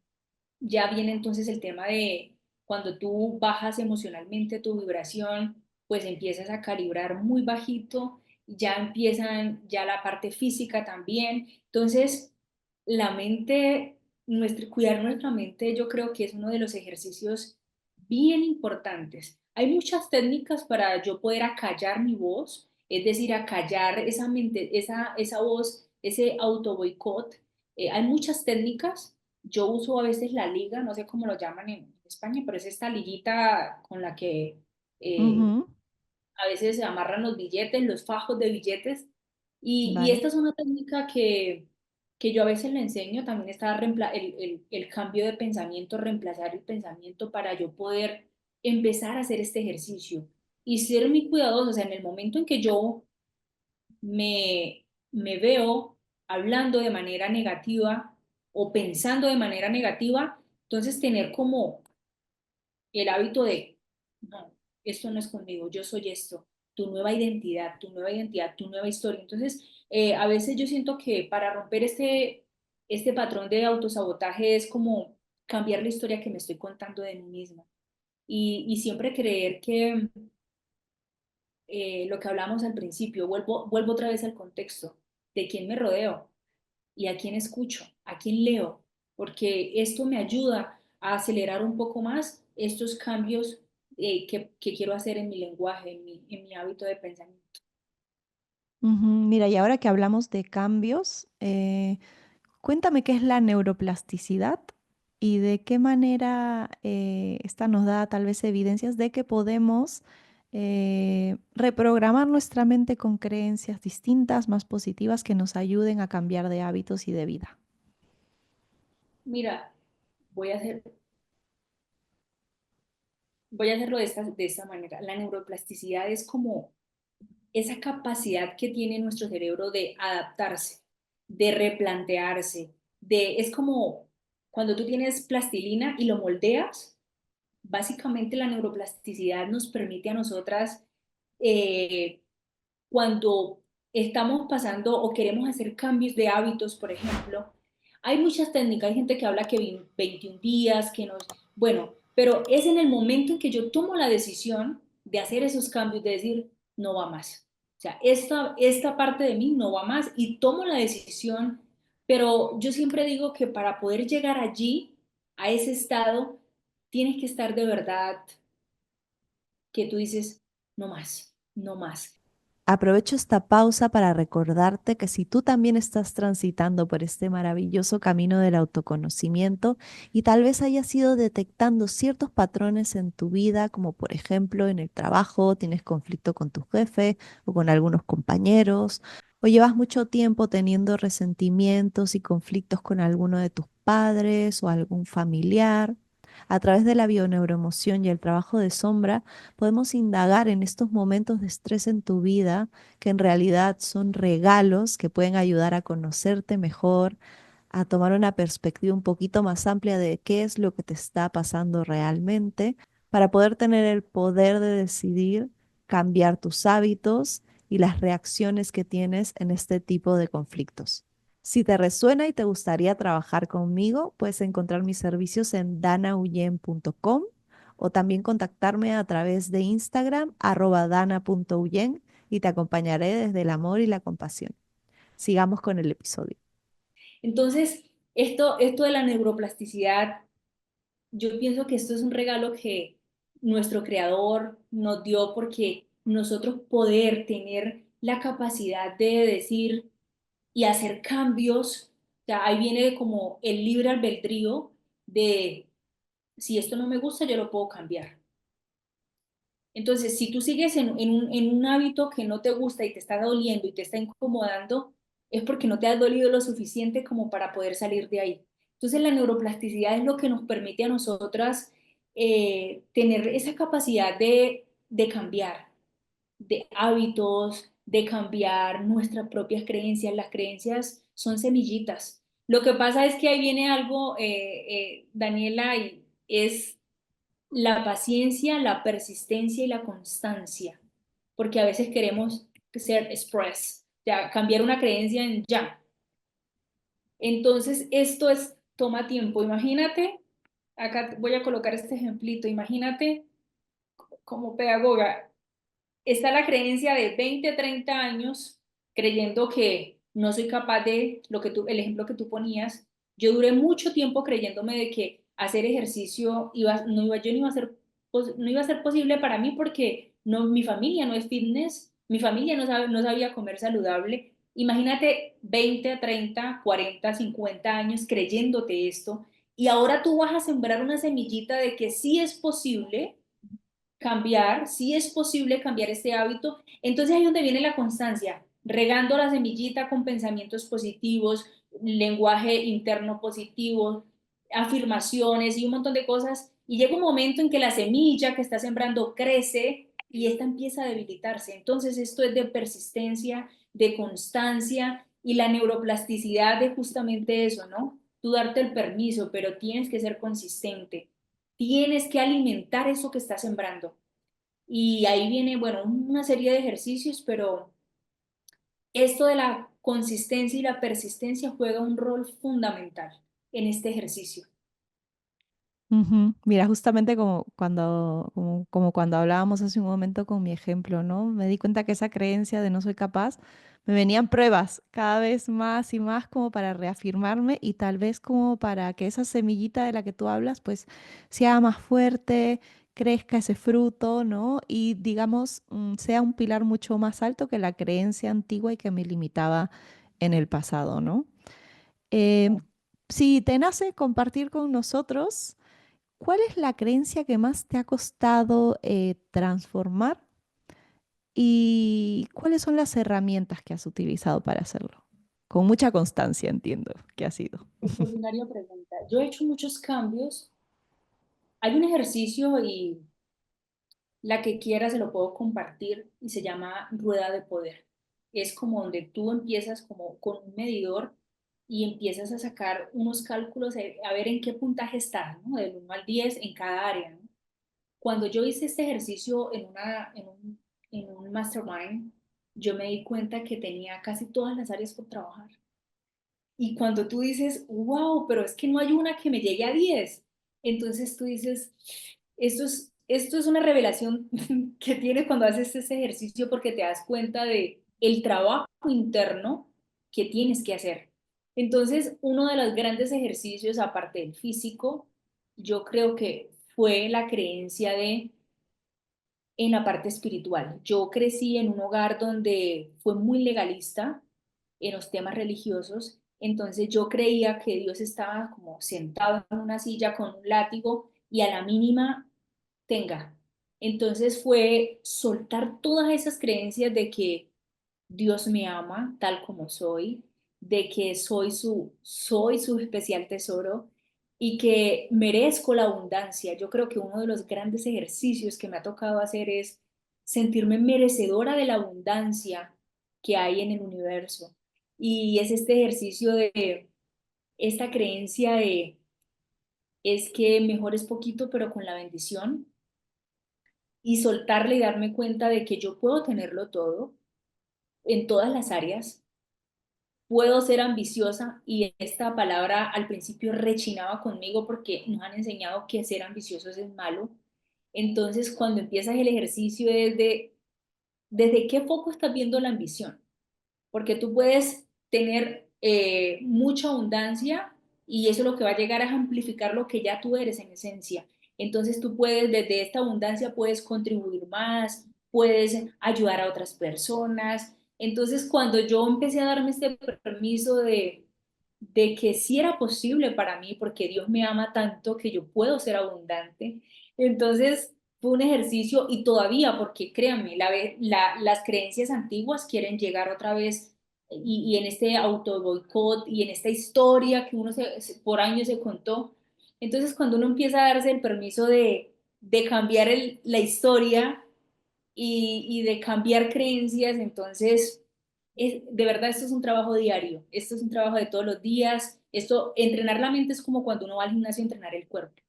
ya viene entonces el tema de cuando tú bajas emocionalmente tu vibración, pues empiezas a calibrar muy bajito, ya empiezan ya la parte física también. Entonces, la mente, cuidar nuestra mente, yo creo que es uno de los ejercicios bien importantes. Hay muchas técnicas para yo poder acallar mi voz, es decir, acallar esa mente, esa voz, ese auto boicot. Hay muchas técnicas. Yo uso a veces la liga, no sé cómo lo llaman en España, pero es esta liguita con la que eh, ujú, a veces se amarran los billetes, los fajos de billetes. Y vale. esta es una técnica que yo a veces le enseño, también está el cambio de pensamiento, reemplazar el pensamiento para yo poder empezar a hacer este ejercicio y ser muy cuidadoso. O sea, en el momento en que yo me veo hablando de manera negativa o pensando de manera negativa, Entonces, tener como el hábito de, no, esto no es conmigo, yo soy esto, tu nueva identidad, tu nueva identidad, tu nueva historia. Entonces, a veces yo siento que para romper este patrón de autosabotaje es como cambiar la historia que me estoy contando de mí misma y siempre creer que lo que hablamos al principio, vuelvo otra vez al contexto de quién me rodeo y a quién escucho, a quién leo, porque esto me ayuda a acelerar un poco más estos cambios que quiero hacer en mi lenguaje, en mi hábito de pensamiento. Ujú. Mira, y ahora que hablamos de cambios, cuéntame qué es la neuroplasticidad y de qué manera esta nos da tal vez evidencias de que podemos reprogramar nuestra mente con creencias distintas, más positivas, que nos ayuden a cambiar de hábitos y de vida. Mira, voy a hacer, voy a hacerlo de esta manera. La neuroplasticidad es como esa capacidad que tiene nuestro cerebro de adaptarse, de replantearse, es como cuando tú tienes plastilina y lo moldeas. Básicamente la neuroplasticidad nos permite a nosotras, eh, cuando estamos pasando o queremos hacer cambios de hábitos, por ejemplo, hay muchas técnicas, hay gente que habla que 21 días, bueno, pero es en el momento en que yo tomo la decisión de hacer esos cambios, de decir, no va más. O sea, esta parte de mí no va más y tomo la decisión, pero yo siempre digo que para poder llegar allí, a ese estado, tienes que estar de verdad que tú dices, no más, no más. Aprovecho esta pausa para recordarte que si tú también estás transitando por este maravilloso camino del autoconocimiento y tal vez hayas ido detectando ciertos patrones en tu vida, como por ejemplo en el trabajo, tienes conflicto con tu jefe o con algunos compañeros, o llevas mucho tiempo teniendo resentimientos y conflictos con alguno de tus padres o algún familiar. A través de la bioneuroemoción y el trabajo de sombra, podemos indagar en estos momentos de estrés en tu vida, que en realidad son regalos que pueden ayudar a conocerte mejor, a tomar una perspectiva un poquito más amplia de qué es lo que te está pasando realmente, para poder tener el poder de decidir cambiar tus hábitos y las reacciones que tienes en este tipo de conflictos. Si te resuena y te gustaría trabajar conmigo, puedes encontrar mis servicios en danauyen.com o también contactarme a través de Instagram, @dana.uyen, y te acompañaré desde el amor y la compasión. Sigamos con el episodio. Entonces, esto de la neuroplasticidad, yo pienso que esto es un regalo que nuestro creador nos dio porque nosotros poder tener la capacidad de decir y hacer cambios, o sea, ahí viene como el libre albedrío de si esto no me gusta, yo lo puedo cambiar. Entonces, si tú sigues en un hábito que no te gusta y te está doliendo y te está incomodando, es porque no te has dolido lo suficiente como para poder salir de ahí. Entonces, la neuroplasticidad es lo que nos permite a nosotras tener esa capacidad de cambiar de hábitos, de cambiar nuestras propias creencias. Las creencias son semillitas. Lo que pasa es que ahí viene algo, Daniela, y es la paciencia, la persistencia y la constancia, porque a veces queremos ser express, ya, cambiar una creencia en ya. Entonces, toma tiempo. Imagínate, acá voy a colocar este ejemplito, imagínate como pedagoga, está la creencia de 20, 30 años creyendo que no soy capaz de el ejemplo que tú ponías. Yo duré mucho tiempo creyéndome de que hacer ejercicio yo no iba a ser, no iba a ser posible para mí porque no, mi familia no es fitness, mi familia no sabía comer saludable. Imagínate 20, 30, 40, 50 años creyéndote esto y ahora tú vas a sembrar una semillita de que sí es posible cambiar, si es posible cambiar este hábito, entonces ahí es donde viene la constancia, regando la semillita con pensamientos positivos, lenguaje interno positivo, afirmaciones y un montón de cosas, y llega un momento en que la semilla que está sembrando crece y esta empieza a debilitarse. Entonces esto es de persistencia, de constancia y la neuroplasticidad de justamente eso, ¿no? tú darte el permiso, pero tienes que ser consistente, tienes que alimentar eso que estás sembrando. Y ahí viene, bueno, una serie de ejercicios, pero esto de la consistencia y la persistencia juega un rol fundamental en este ejercicio. Ujú. Mira, justamente como cuando hablábamos hace un momento con mi ejemplo, ¿no? Me di cuenta que esa creencia de no soy capaz, me venían pruebas cada vez más y más como para reafirmarme y tal vez como para que esa semillita de la que tú hablas, pues sea más fuerte, crezca ese fruto, ¿no? Y digamos, sea un pilar mucho más alto que la creencia antigua y que me limitaba en el pasado, ¿no? Eh, si te nace compartir con nosotros, ¿cuál es la creencia que más te ha costado transformar y cuáles son las herramientas que has utilizado para hacerlo? Con mucha constancia, entiendo que ha sido. Extraordinaria pregunta. Yo he hecho muchos cambios. Hay un ejercicio y la que quiera se lo puedo compartir y se llama rueda de poder. Es como donde tú empiezas como con un medidor y empiezas a sacar unos cálculos a ver en qué puntaje estás, ¿no? Del 1 al 10 en cada área, ¿no? Cuando yo hice este ejercicio en un mastermind, yo me di cuenta que tenía casi todas las áreas por trabajar. Y cuando tú dices, wow, pero es que no hay una que me llegue a 10, entonces tú dices, esto es una revelación que tienes cuando haces ese ejercicio porque te das cuenta de el trabajo interno que tienes que hacer. Entonces, uno de los grandes ejercicios, aparte del físico, yo creo que fue la creencia de en la parte espiritual. Yo crecí en un hogar donde fue muy legalista en los temas religiosos, entonces yo creía que Dios estaba como sentado en una silla con un látigo y a la mínima tenga. Entonces fue soltar todas esas creencias de que Dios me ama tal como soy, de que soy su especial tesoro y que merezco la abundancia. Yo creo que uno de los grandes ejercicios que me ha tocado hacer es sentirme merecedora de la abundancia que hay en el universo. Y es este ejercicio de esta creencia de es que mejor es poquito, pero con la bendición y soltarle y darme cuenta de que yo puedo tenerlo todo en todas las áreas. Puedo ser ambiciosa y esta palabra al principio rechinaba conmigo porque nos han enseñado que ser ambiciosos es malo. Entonces, cuando empiezas el ejercicio es de, ¿desde qué foco estás viendo la ambición? Porque tú puedes tener mucha abundancia y eso lo que va a llegar es amplificar lo que ya tú eres en esencia. Entonces tú puedes, desde esta abundancia, puedes contribuir más, puedes ayudar a otras personas. Entonces cuando yo empecé a darme este permiso de que sí era posible para mí, porque Dios me ama tanto que yo puedo ser abundante, entonces fue un ejercicio y todavía, porque créanme, las creencias antiguas quieren llegar otra vez y en este auto boicot y en esta historia que por años se contó. Entonces, cuando uno empieza a darse el permiso de cambiar la historia y de cambiar creencias, entonces, de verdad, esto es un trabajo diario, esto es un trabajo de todos los días. Entrenar la mente es como cuando uno va al gimnasio a entrenar el cuerpo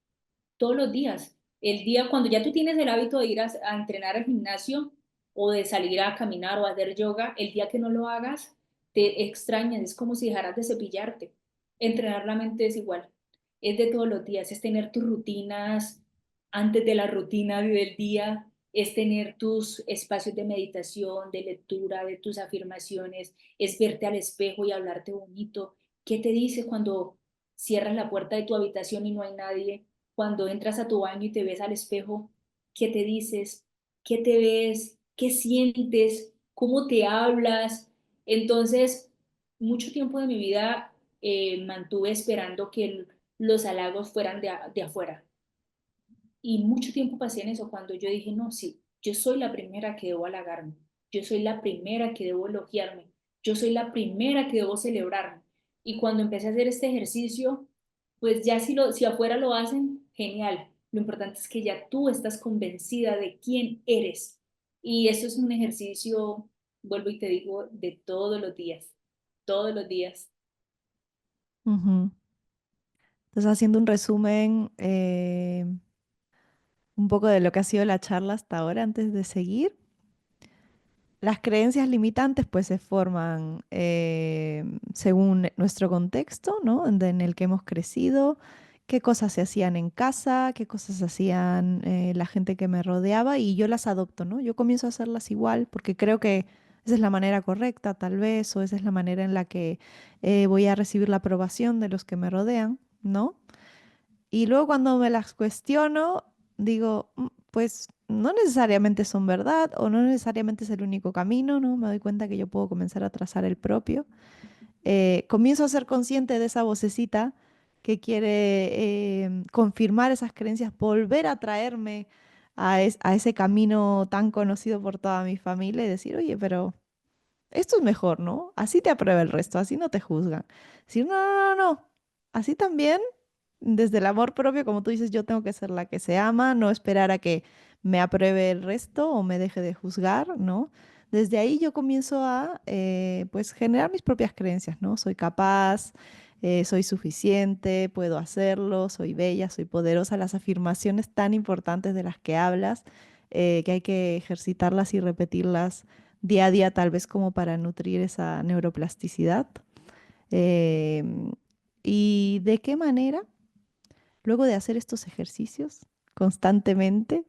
todos los días. El día cuando ya tú tienes el hábito de ir a entrenar al gimnasio o de salir a caminar o a hacer yoga, el día que no lo hagas, te extrañas, es como si dejaras de cepillarte. Entrenar la mente es igual, es de todos los días, es tener tus rutinas antes de la rutina del día, es tener tus espacios de meditación, de lectura, de tus afirmaciones, es verte al espejo y hablarte bonito. ¿Qué te dice cuando cierras la puerta de tu habitación y no hay nadie? Cuando entras a tu baño y te ves al espejo, ¿qué te dices? ¿Qué te ves? ¿Qué sientes? ¿Cómo te hablas? Entonces, mucho tiempo de mi vida mantuve esperando que los halagos fueran de afuera. Y mucho tiempo pasé en eso cuando yo dije, no, sí, yo soy la primera que debo halagarme, yo soy la primera que debo elogiarme, yo soy la primera que debo celebrarme. Y cuando empecé a hacer este ejercicio, pues ya si afuera lo hacen, genial. Lo importante es que ya tú estás convencida de quién eres. Y eso es un ejercicio, vuelvo y te digo, de todos los días, todos los días. Ujú. Entonces, haciendo un resumen un poco de lo que ha sido la charla hasta ahora, antes de seguir. Las creencias limitantes pues se forman según nuestro contexto, ¿no? En el que hemos crecido, qué cosas se hacían en casa, qué cosas hacían la gente que me rodeaba y yo las adopto, ¿no? Yo comienzo a hacerlas igual porque creo que esa es la manera correcta, tal vez, o esa es la manera en la que voy a recibir la aprobación de los que me rodean, ¿no? Y luego cuando me las cuestiono, digo, pues no necesariamente son verdad o no necesariamente es el único camino, ¿no? Me doy cuenta que yo puedo comenzar a trazar el propio. Comienzo a ser consciente de esa vocecita que quiere confirmar esas creencias, volver a traerme a ese camino tan conocido por toda mi familia y decir, oye, pero esto es mejor, ¿no? Así te aprueba el resto, así no te juzgan. Decir, no, no, no, no. Así también, desde el amor propio, como tú dices, yo tengo que ser la que se ama, no esperar a que me apruebe el resto o me deje de juzgar, ¿no? Desde ahí yo comienzo a, pues, generar mis propias creencias, ¿no? Soy capaz, soy suficiente, puedo hacerlo, soy bella, soy poderosa. Las afirmaciones tan importantes de las que hablas, que hay que ejercitarlas y repetirlas día a día, tal vez como para nutrir esa neuroplasticidad. Em, ¿Y de qué manera, luego de hacer estos ejercicios constantemente,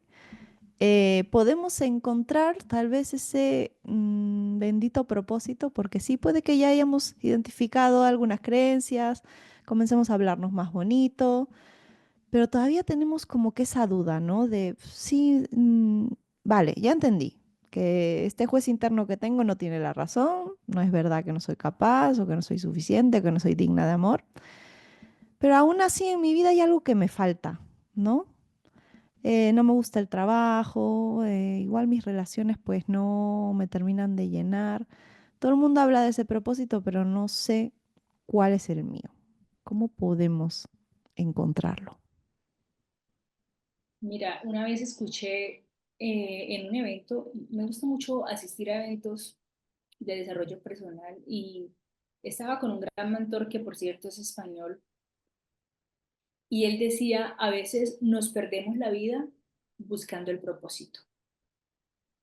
podemos encontrar tal vez ese bendito propósito? Porque sí, puede que ya hayamos identificado algunas creencias, comencemos a hablarnos más bonito, pero todavía tenemos como que esa duda, ¿no? De, sí, vale, ya entendí que este juez interno que tengo no tiene la razón, no es verdad que no soy capaz o que no soy suficiente, que no soy digna de amor, pero aún así en mi vida hay algo que me falta, ¿no? No me gusta el trabajo, igual mis relaciones pues no me terminan de llenar. Todo el mundo habla de ese propósito, pero no sé cuál es el mío. ¿Cómo podemos encontrarlo? Mira, una vez escuché en un evento, me gusta mucho asistir a eventos de desarrollo personal y estaba con un gran mentor que por cierto es español y él decía, a veces nos perdemos la vida buscando el propósito.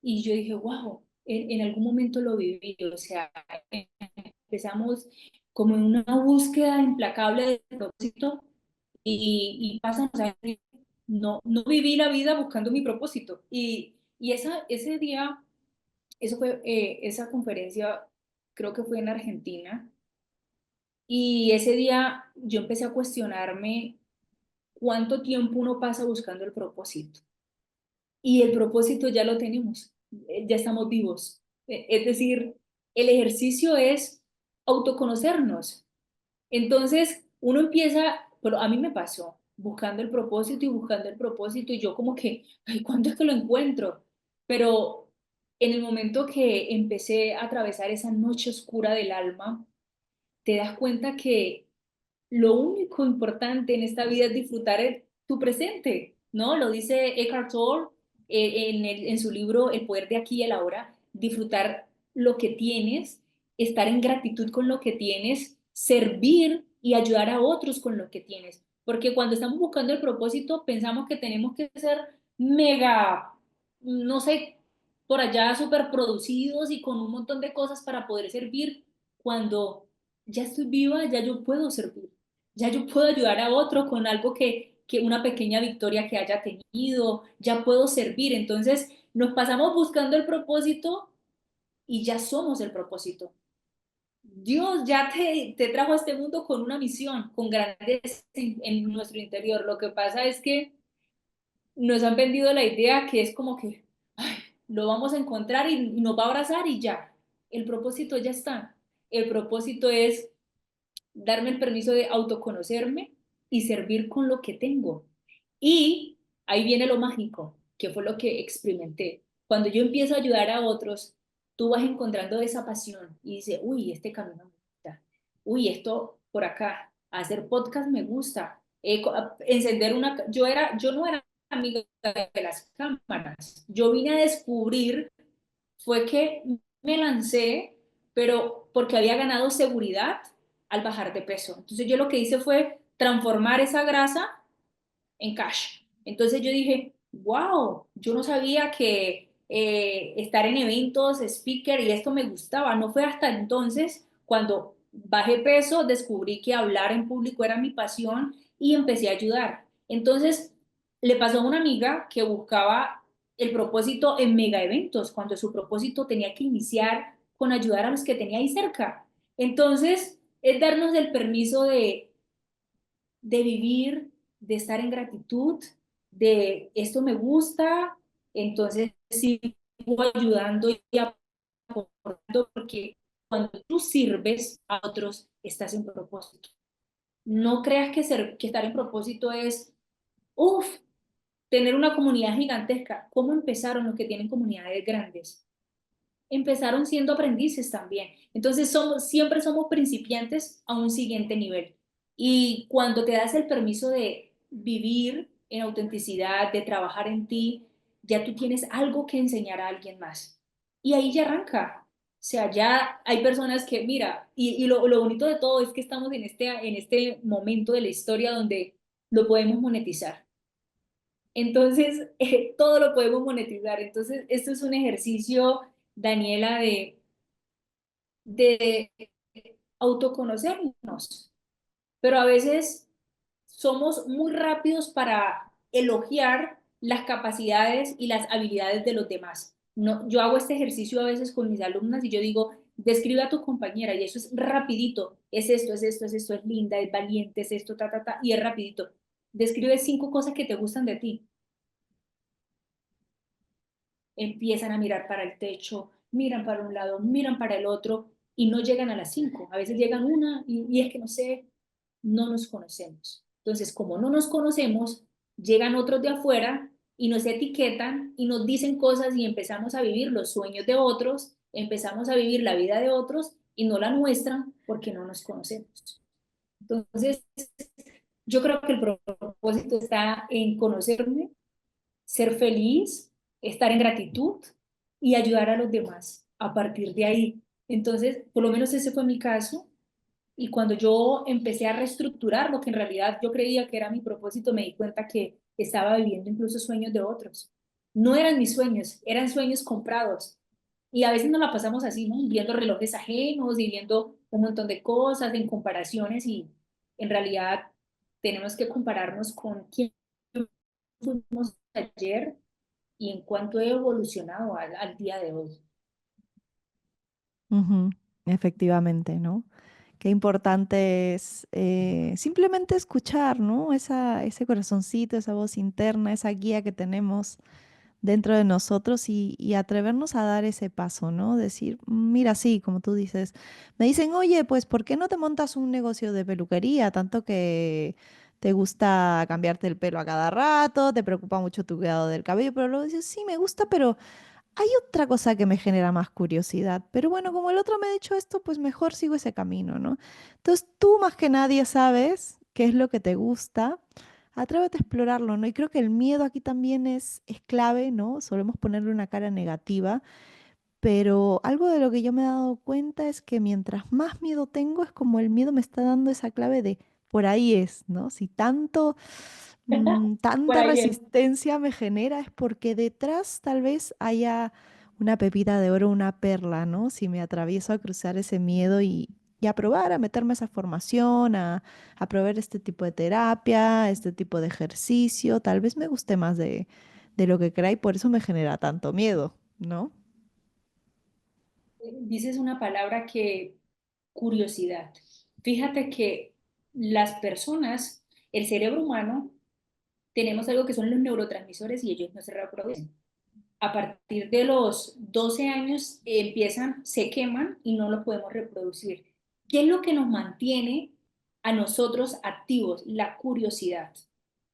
Y yo dije, wow, en algún momento lo viví, o sea, empezamos como en una búsqueda implacable de propósito y pasan los años y no viví la vida buscando mi propósito. Y ese día, eso fue, esa conferencia creo que fue en Argentina, y ese día yo empecé a cuestionarme cuánto tiempo uno pasa buscando el propósito. Y el propósito ya lo tenemos, ya estamos vivos. Es decir, el ejercicio es autoconocernos. Entonces, uno empieza, pero a mí me pasó, buscando el propósito y buscando el propósito, y yo como que, ay, ¿cuándo es que lo encuentro? Pero en el momento que empecé a atravesar esa noche oscura del alma, te das cuenta que lo único importante en esta vida es disfrutar tu presente, ¿no? Lo dice Eckhart Tolle en su libro El poder de aquí y el ahora, disfrutar lo que tienes, estar en gratitud con lo que tienes, servir y ayudar a otros con lo que tienes. Porque cuando estamos buscando el propósito, pensamos que tenemos que ser mega, no sé, por allá súper producidos y con un montón de cosas para poder servir, cuando ya estoy viva, ya yo puedo servir, ya yo puedo ayudar a otro con algo que una pequeña victoria que haya tenido, ya puedo servir. Entonces nos pasamos buscando el propósito y ya somos el propósito. Dios ya te trajo a este mundo con una misión, con grandeza en nuestro interior. Lo que pasa es que nos han vendido la idea que es como que ay, lo vamos a encontrar y nos va a abrazar y ya. El propósito ya está. El propósito es darme el permiso de autoconocerme y servir con lo que tengo. Y ahí viene lo mágico, que fue lo que experimenté. Cuando yo empiezo a ayudar a otros, tú vas encontrando esa pasión y dices, uy, este camino me gusta, uy, esto por acá, hacer podcast me gusta, encender una, yo no era amiga de las cámaras, yo vine a descubrir, fue que me lancé, pero porque había ganado seguridad al bajar de peso. Entonces yo lo que hice fue transformar esa grasa en cash. Entonces yo dije, wow, yo no sabía que estar en eventos, speaker y esto me gustaba. No fue hasta entonces cuando bajé peso, descubrí que hablar en público era mi pasión y empecé a ayudar. Entonces le pasó a una amiga que buscaba el propósito en mega eventos, cuando su propósito tenía que iniciar con ayudar a los que tenía ahí cerca. Entonces, es darnos el permiso de vivir, de estar en gratitud, de esto me gusta, entonces sigo ayudando y aportando porque cuando tú sirves a otros, estás en propósito. No creas que estar en propósito es, uff, tener una comunidad gigantesca. ¿Cómo empezaron los que tienen comunidades grandes? Empezaron siendo aprendices también. Entonces siempre somos principiantes a un siguiente nivel. Y cuando te das el permiso de vivir en autenticidad, de trabajar en ti, ya tú tienes algo que enseñar a alguien más. Y ahí ya arranca. O sea, ya hay personas que, mira, y lo bonito de todo es que estamos en este momento de la historia donde lo podemos monetizar. Entonces, todo lo podemos monetizar. Entonces, esto es un ejercicio, Daniela, de autoconocernos, pero a veces somos muy rápidos para elogiar las capacidades y las habilidades de los demás. No, yo hago este ejercicio a veces con mis alumnas y yo digo, describe a tu compañera y eso es rapidito, es esto, es esto, es esto, es linda, es valiente, es esto, ta, ta, ta, y es rapidito. Describe 5 cosas que te gustan de ti. Empiezan a mirar para el techo, miran para un lado, miran para el otro y no llegan a las 5. A veces llegan una y es que no sé, no nos conocemos. Entonces, como no nos conocemos, llegan otros de afuera y nos etiquetan y nos dicen cosas y empezamos a vivir los sueños de otros, empezamos a vivir la vida de otros y no la nuestra porque no nos conocemos. Entonces, yo creo que el propósito está en conocerme, ser feliz, estar en gratitud y ayudar a los demás a partir de ahí. Entonces, por lo menos ese fue mi caso. Y cuando yo empecé a reestructurar lo que en realidad yo creía que era mi propósito, me di cuenta que estaba viviendo incluso sueños de otros. No eran mis sueños, eran sueños comprados. Y a veces nos la pasamos así, ¿no? Viendo relojes ajenos y viendo un montón de cosas en comparaciones y en realidad tenemos que compararnos con quién fuimos ayer y en cuánto he evolucionado al día de hoy. Ujú, efectivamente, ¿no? Qué importante es simplemente escuchar, ¿no? Ese corazoncito, esa voz interna, esa guía que tenemos dentro de nosotros y atrevernos a dar ese paso, ¿no? Decir, mira, sí, como tú dices, me dicen, oye, pues, ¿por qué no te montas un negocio de peluquería? Tanto que te gusta cambiarte el pelo a cada rato, te preocupa mucho tu cuidado del cabello, pero luego dices, sí, me gusta, pero hay otra cosa que me genera más curiosidad, pero bueno, como el otro me ha dicho esto, pues mejor sigo ese camino, ¿no? Entonces tú más que nadie sabes qué es lo que te gusta, atrévete a explorarlo, ¿no? Y creo que el miedo aquí también es clave, ¿no? Solemos ponerle una cara negativa, pero algo de lo que yo me he dado cuenta es que mientras más miedo tengo, es como el miedo me está dando esa clave de por ahí es, ¿no? Si tanto, Por tanta ahí es. resistencia me genera, es porque detrás tal vez haya una pepita de oro, una perla, ¿no? Si me atravieso a cruzar ese miedo y a probar, a meterme a esa formación, a probar este tipo de terapia, este tipo de ejercicio, tal vez me guste más de lo que crea y por eso me genera tanto miedo, ¿no? Dices una palabra que, curiosidad. Fíjate que las personas, el cerebro humano, tenemos algo que son los neurotransmisores y ellos no se reproducen. A partir de los 12 años empiezan, se queman y no los podemos reproducir. ¿Qué es lo que nos mantiene a nosotros activos? La curiosidad.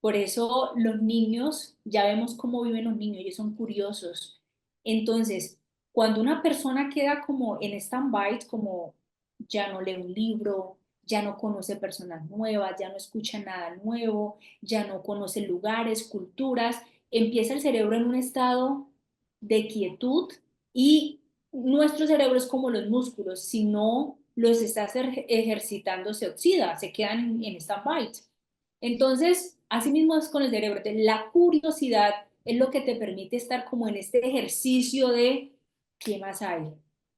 Por eso los niños, ya vemos cómo viven los niños, ellos son curiosos. Entonces, cuando una persona queda como en stand-by, como ya no lee un libro, ya no conoce personas nuevas, ya no escucha nada nuevo, ya no conoce lugares, culturas, empieza el cerebro en un estado de quietud y nuestro cerebro es como los músculos, si no los estás ejercitando se oxida, se quedan en stand-by. Entonces, así mismo es con el cerebro. La curiosidad es lo que te permite estar como en este ejercicio de ¿qué más hay?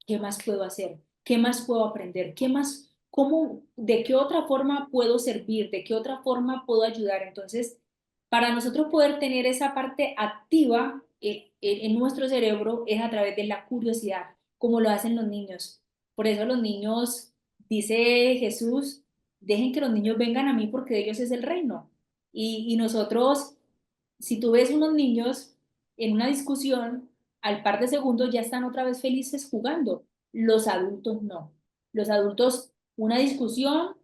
¿Qué más puedo hacer? ¿Qué más puedo aprender? ¿Qué más, cómo, de qué otra forma puedo servir? ¿De qué otra forma puedo ayudar? Entonces, para nosotros poder tener esa parte activa en nuestro cerebro es a través de la curiosidad, como lo hacen los niños. Por eso los niños, dice Jesús, dejen que los niños vengan a mí porque de ellos es el reino. Y nosotros, si tú ves unos niños en una discusión, al par de segundos ya están otra vez felices jugando. Los adultos no. Los adultos, una discusión,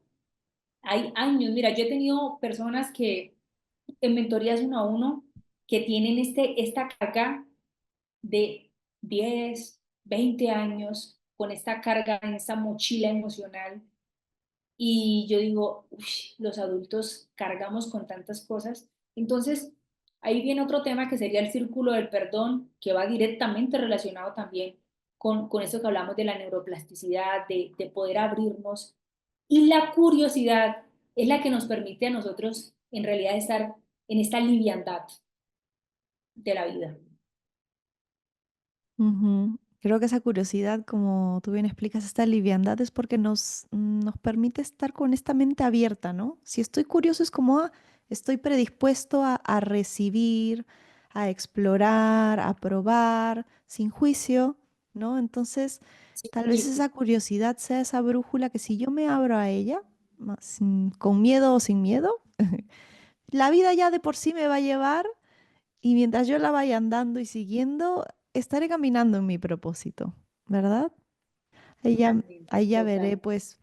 hay años. Mira, yo he tenido personas que en mentorías uno a uno que tienen esta carga de 10 20 años con esta carga en esta mochila emocional y yo digo, "Uy, los adultos cargamos con tantas cosas". Entonces, ahí viene otro tema que sería el círculo del perdón, que va directamente relacionado también con eso que hablamos de la neuroplasticidad, de poder abrirnos. Y la curiosidad es la que nos permite a nosotros en realidad estar en esta liviandad de la vida. Ujú. Creo que esa curiosidad, como tú bien explicas, esta liviandad es porque nos permite estar con esta mente abierta, ¿no? Si estoy curioso es como, estoy predispuesto a recibir, a explorar, a probar, sin juicio, ¿no? Entonces, Sí, tal vez esa curiosidad sea esa brújula que si yo me abro a ella, con miedo o sin miedo, la vida ya de por sí me va a llevar y mientras yo la vaya andando y siguiendo, estaré caminando en mi propósito, ¿verdad? totalmente, Ahí ya veré, totalmente. pues,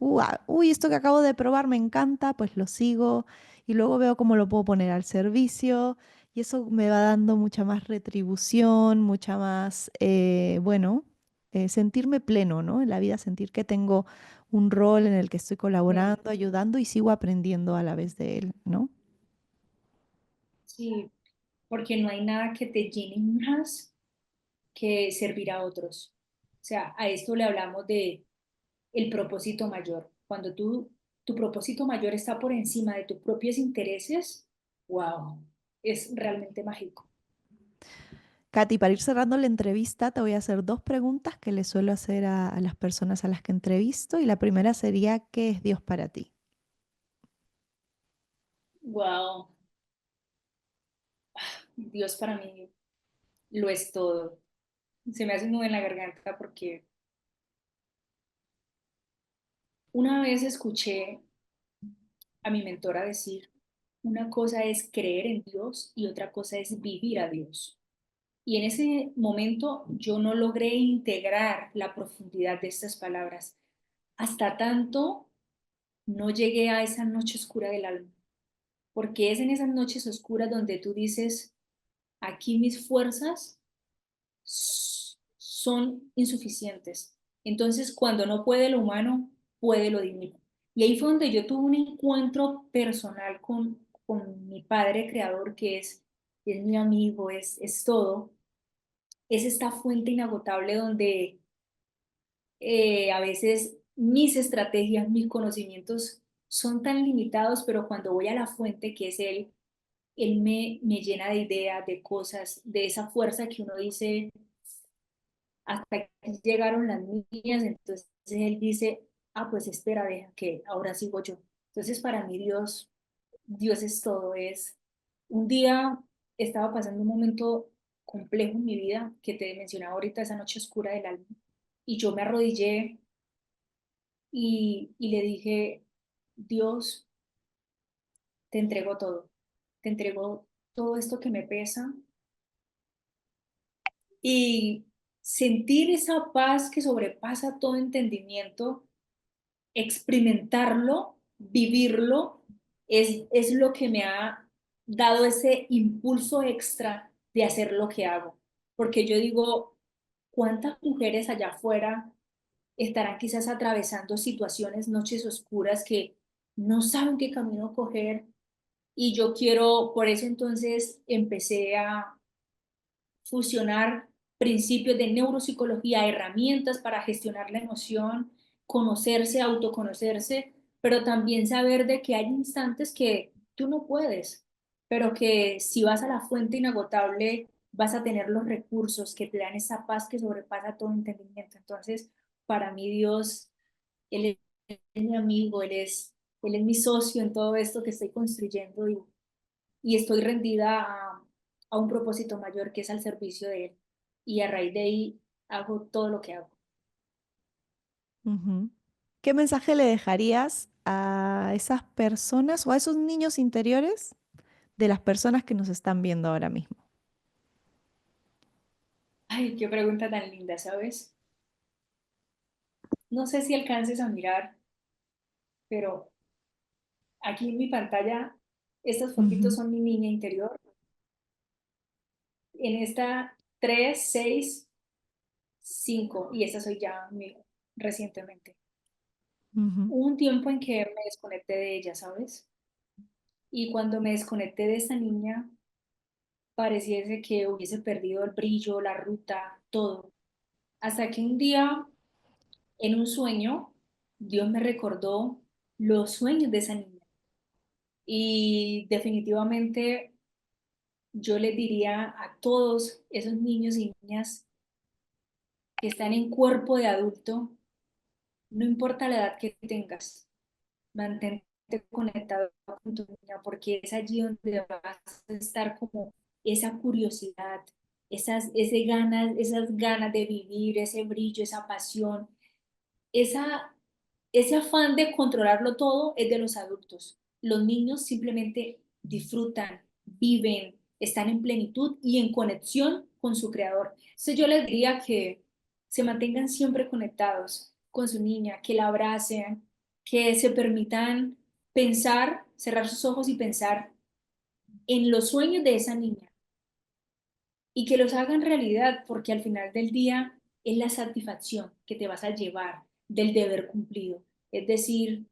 uy, esto que acabo de probar me encanta, pues lo sigo y luego veo cómo lo puedo poner al servicio y eso me va dando mucha más retribución, mucha más, bueno, sentirme pleno, ¿no? En la vida, sentir que tengo un rol en el que estoy Mm, colaborando, ayudando y sigo aprendiendo a la vez de él, ¿no? sí, porque no hay nada que te llene más que servir a otros. O sea, a esto le hablamos de el propósito mayor. Cuando tu propósito mayor está por encima de tus propios intereses, wow, es realmente mágico. Katy, para ir cerrando la entrevista, te voy a hacer dos preguntas que le suelo hacer a las personas a las que entrevisto. Y la primera sería, ¿qué es Dios para ti? Wow, Dios para mí lo es todo. Se me hace un nudo en la garganta porque una vez escuché a mi mentora decir, una cosa es creer en Dios y otra cosa es vivir a Dios. Y en ese momento yo no logré integrar la profundidad de estas palabras. Hasta tanto no llegué a esa noche oscura del alma, porque es en esas noches oscuras donde tú dices, aquí mis fuerzas son insuficientes. Entonces, cuando no puede lo humano, puede lo divino. Y ahí fue donde yo tuve un encuentro personal con mi padre creador, que es mi amigo, es todo. Es esta fuente inagotable donde a veces mis estrategias, mis conocimientos son tan limitados, pero cuando voy a la fuente, que es él me llena de ideas, de cosas, de esa fuerza que uno dice, hasta aquí llegaron las mías, entonces él dice, ah, pues espera, deja que ahora sigo yo. Entonces para mí Dios es todo, es un día estaba pasando un momento complejo en mi vida que te mencionaba ahorita, esa noche oscura del alma, y yo me arrodillé y le dije, Dios, te entrego todo, te entrego todo esto que me pesa y sentir esa paz que sobrepasa todo entendimiento, experimentarlo, vivirlo, es lo que me ha dado ese impulso extra de hacer lo que hago. Porque yo digo, ¿cuántas mujeres allá afuera estarán quizás atravesando situaciones, noches oscuras que no saben qué camino coger? Y yo quiero, por eso entonces empecé a fusionar principios de neuropsicología, herramientas para gestionar la emoción, conocerse, autoconocerse, pero también saber de que hay instantes que tú no puedes, pero que si vas a la fuente inagotable, vas a tener los recursos que te dan esa paz que sobrepasa todo entendimiento. Entonces, para mí Dios, Él es mi amigo, Él es mi socio en todo esto que estoy construyendo y estoy rendida a un propósito mayor que es al servicio de Él. Y a raíz de ahí hago todo lo que hago. Ujú. ¿Qué mensaje le dejarías a esas personas o a esos niños interiores de las personas que nos están viendo ahora mismo? Ay, qué pregunta tan linda, ¿sabes? No sé si alcances a mirar, pero aquí en mi pantalla, estas fotitos Ujú, son mi niña interior. En esta 3 6 5 y esta soy ya recientemente. ujú, Hubo un tiempo en que me desconecté de ella, ¿sabes? Y cuando me desconecté de esta niña, pareciese que hubiese perdido el brillo, la ruta, todo. Hasta que un día, en un sueño, Dios me recordó los sueños de esa niña. Y definitivamente yo les diría a todos esos niños y niñas que están en cuerpo de adulto, no importa la edad que tengas, mantente conectado con tu niña porque es allí donde vas a estar como esa curiosidad, esas ganas de vivir, ese brillo, esa pasión, esa, ese afán de controlarlo todo es de los adultos. Los niños simplemente disfrutan, viven, están en plenitud y en conexión con su creador. Entonces yo les diría que se mantengan siempre conectados con su niña, que la abracen, que se permitan pensar, cerrar sus ojos y pensar en los sueños de esa niña y que los hagan realidad, porque al final del día es la satisfacción que te vas a llevar del deber cumplido. Es decir,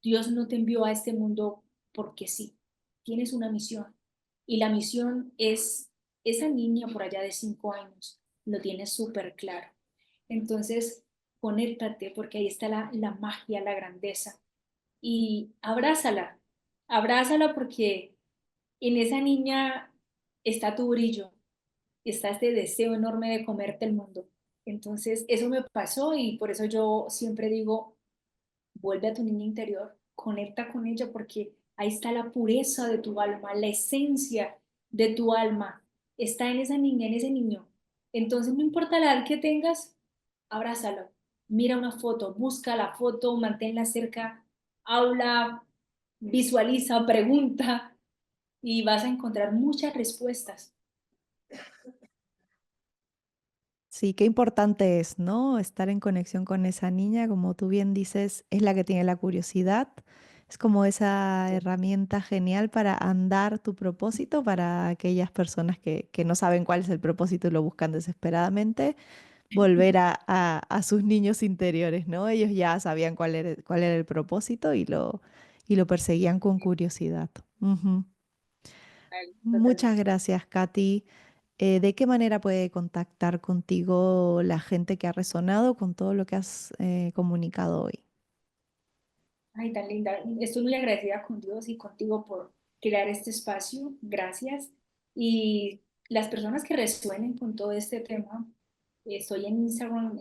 Dios no te envió a este mundo porque sí, tienes una misión y la misión es esa niña por allá de 5 años, lo tienes súper claro. Entonces, conéctate porque ahí está la magia, la grandeza y abrázala, abrázala porque en esa niña está tu brillo, está este deseo enorme de comerte el mundo. Entonces, eso me pasó y por eso yo siempre digo, vuelve a tu niña interior, conecta con ella porque ahí está la pureza de tu alma, la esencia de tu alma, está en esa niña, en ese niño. Entonces, no importa la edad que tengas, abrázalo, mira una foto, busca la foto, manténla cerca, habla, visualiza, pregunta y vas a encontrar muchas respuestas. sí, qué importante es, ¿no? Estar en conexión con esa niña, como tú bien dices, es la que tiene la curiosidad. Es como esa Sí. herramienta genial para andar tu propósito para aquellas personas que no saben cuál es el propósito y lo buscan desesperadamente, volver a sus niños interiores, ¿no? Ellos ya sabían cuál era el propósito y lo perseguían con curiosidad. Ujú. Muchas Totalmente. gracias, Katy. ¿De qué manera puede contactar contigo la gente que ha resonado con todo lo que has comunicado hoy? Ay, tan linda. Estoy muy agradecida con Dios y contigo por crear este espacio. Gracias. Y las personas que resuenen con todo este tema, estoy en Instagram,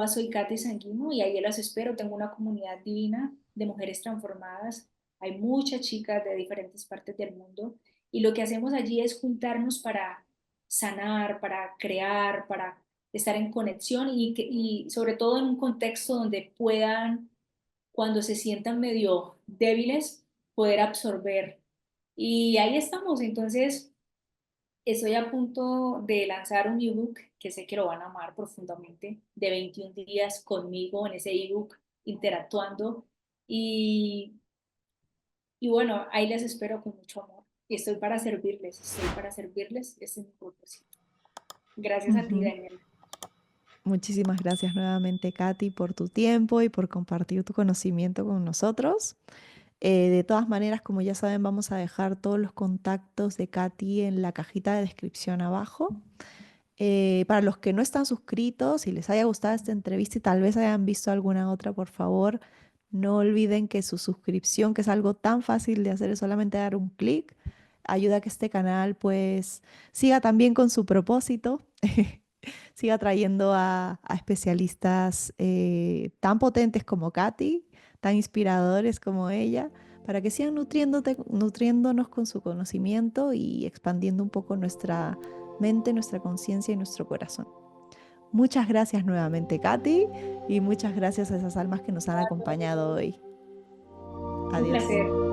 @soy Katy Sanguino, y ahí las espero. Tengo una comunidad divina de mujeres transformadas. Hay muchas chicas de diferentes partes del mundo. Y lo que hacemos allí es juntarnos para sanar, para crear, para estar en conexión y sobre todo en un contexto donde puedan cuando se sientan medio débiles, poder absorber. Y ahí estamos, entonces estoy a punto de lanzar un ebook que sé que lo van a amar profundamente, de 21 días conmigo en ese ebook, interactuando. Y, y bueno, ahí les espero con mucho amor. Y estoy para servirles, ese es mi propósito. Gracias a ti, Ujú. Daniel. Muchísimas gracias nuevamente, Katy, por tu tiempo y por compartir tu conocimiento con nosotros. De todas maneras, como ya saben, vamos a dejar todos los contactos de Katy en la cajita de descripción abajo. Para los que no están suscritos, si les haya gustado esta entrevista y tal vez hayan visto alguna otra, por favor, No olviden que su suscripción, que es algo tan fácil de hacer, es solamente dar un clic, ayuda a que este canal pues siga también con su propósito, siga trayendo a especialistas tan potentes como Katy, tan inspiradores como ella, para que sigan nutriéndonos con su conocimiento y expandiendo un poco nuestra mente, nuestra conciencia y nuestro corazón. Muchas gracias nuevamente, Katy, y muchas gracias a esas almas que nos han acompañado hoy. Un Adiós. placer.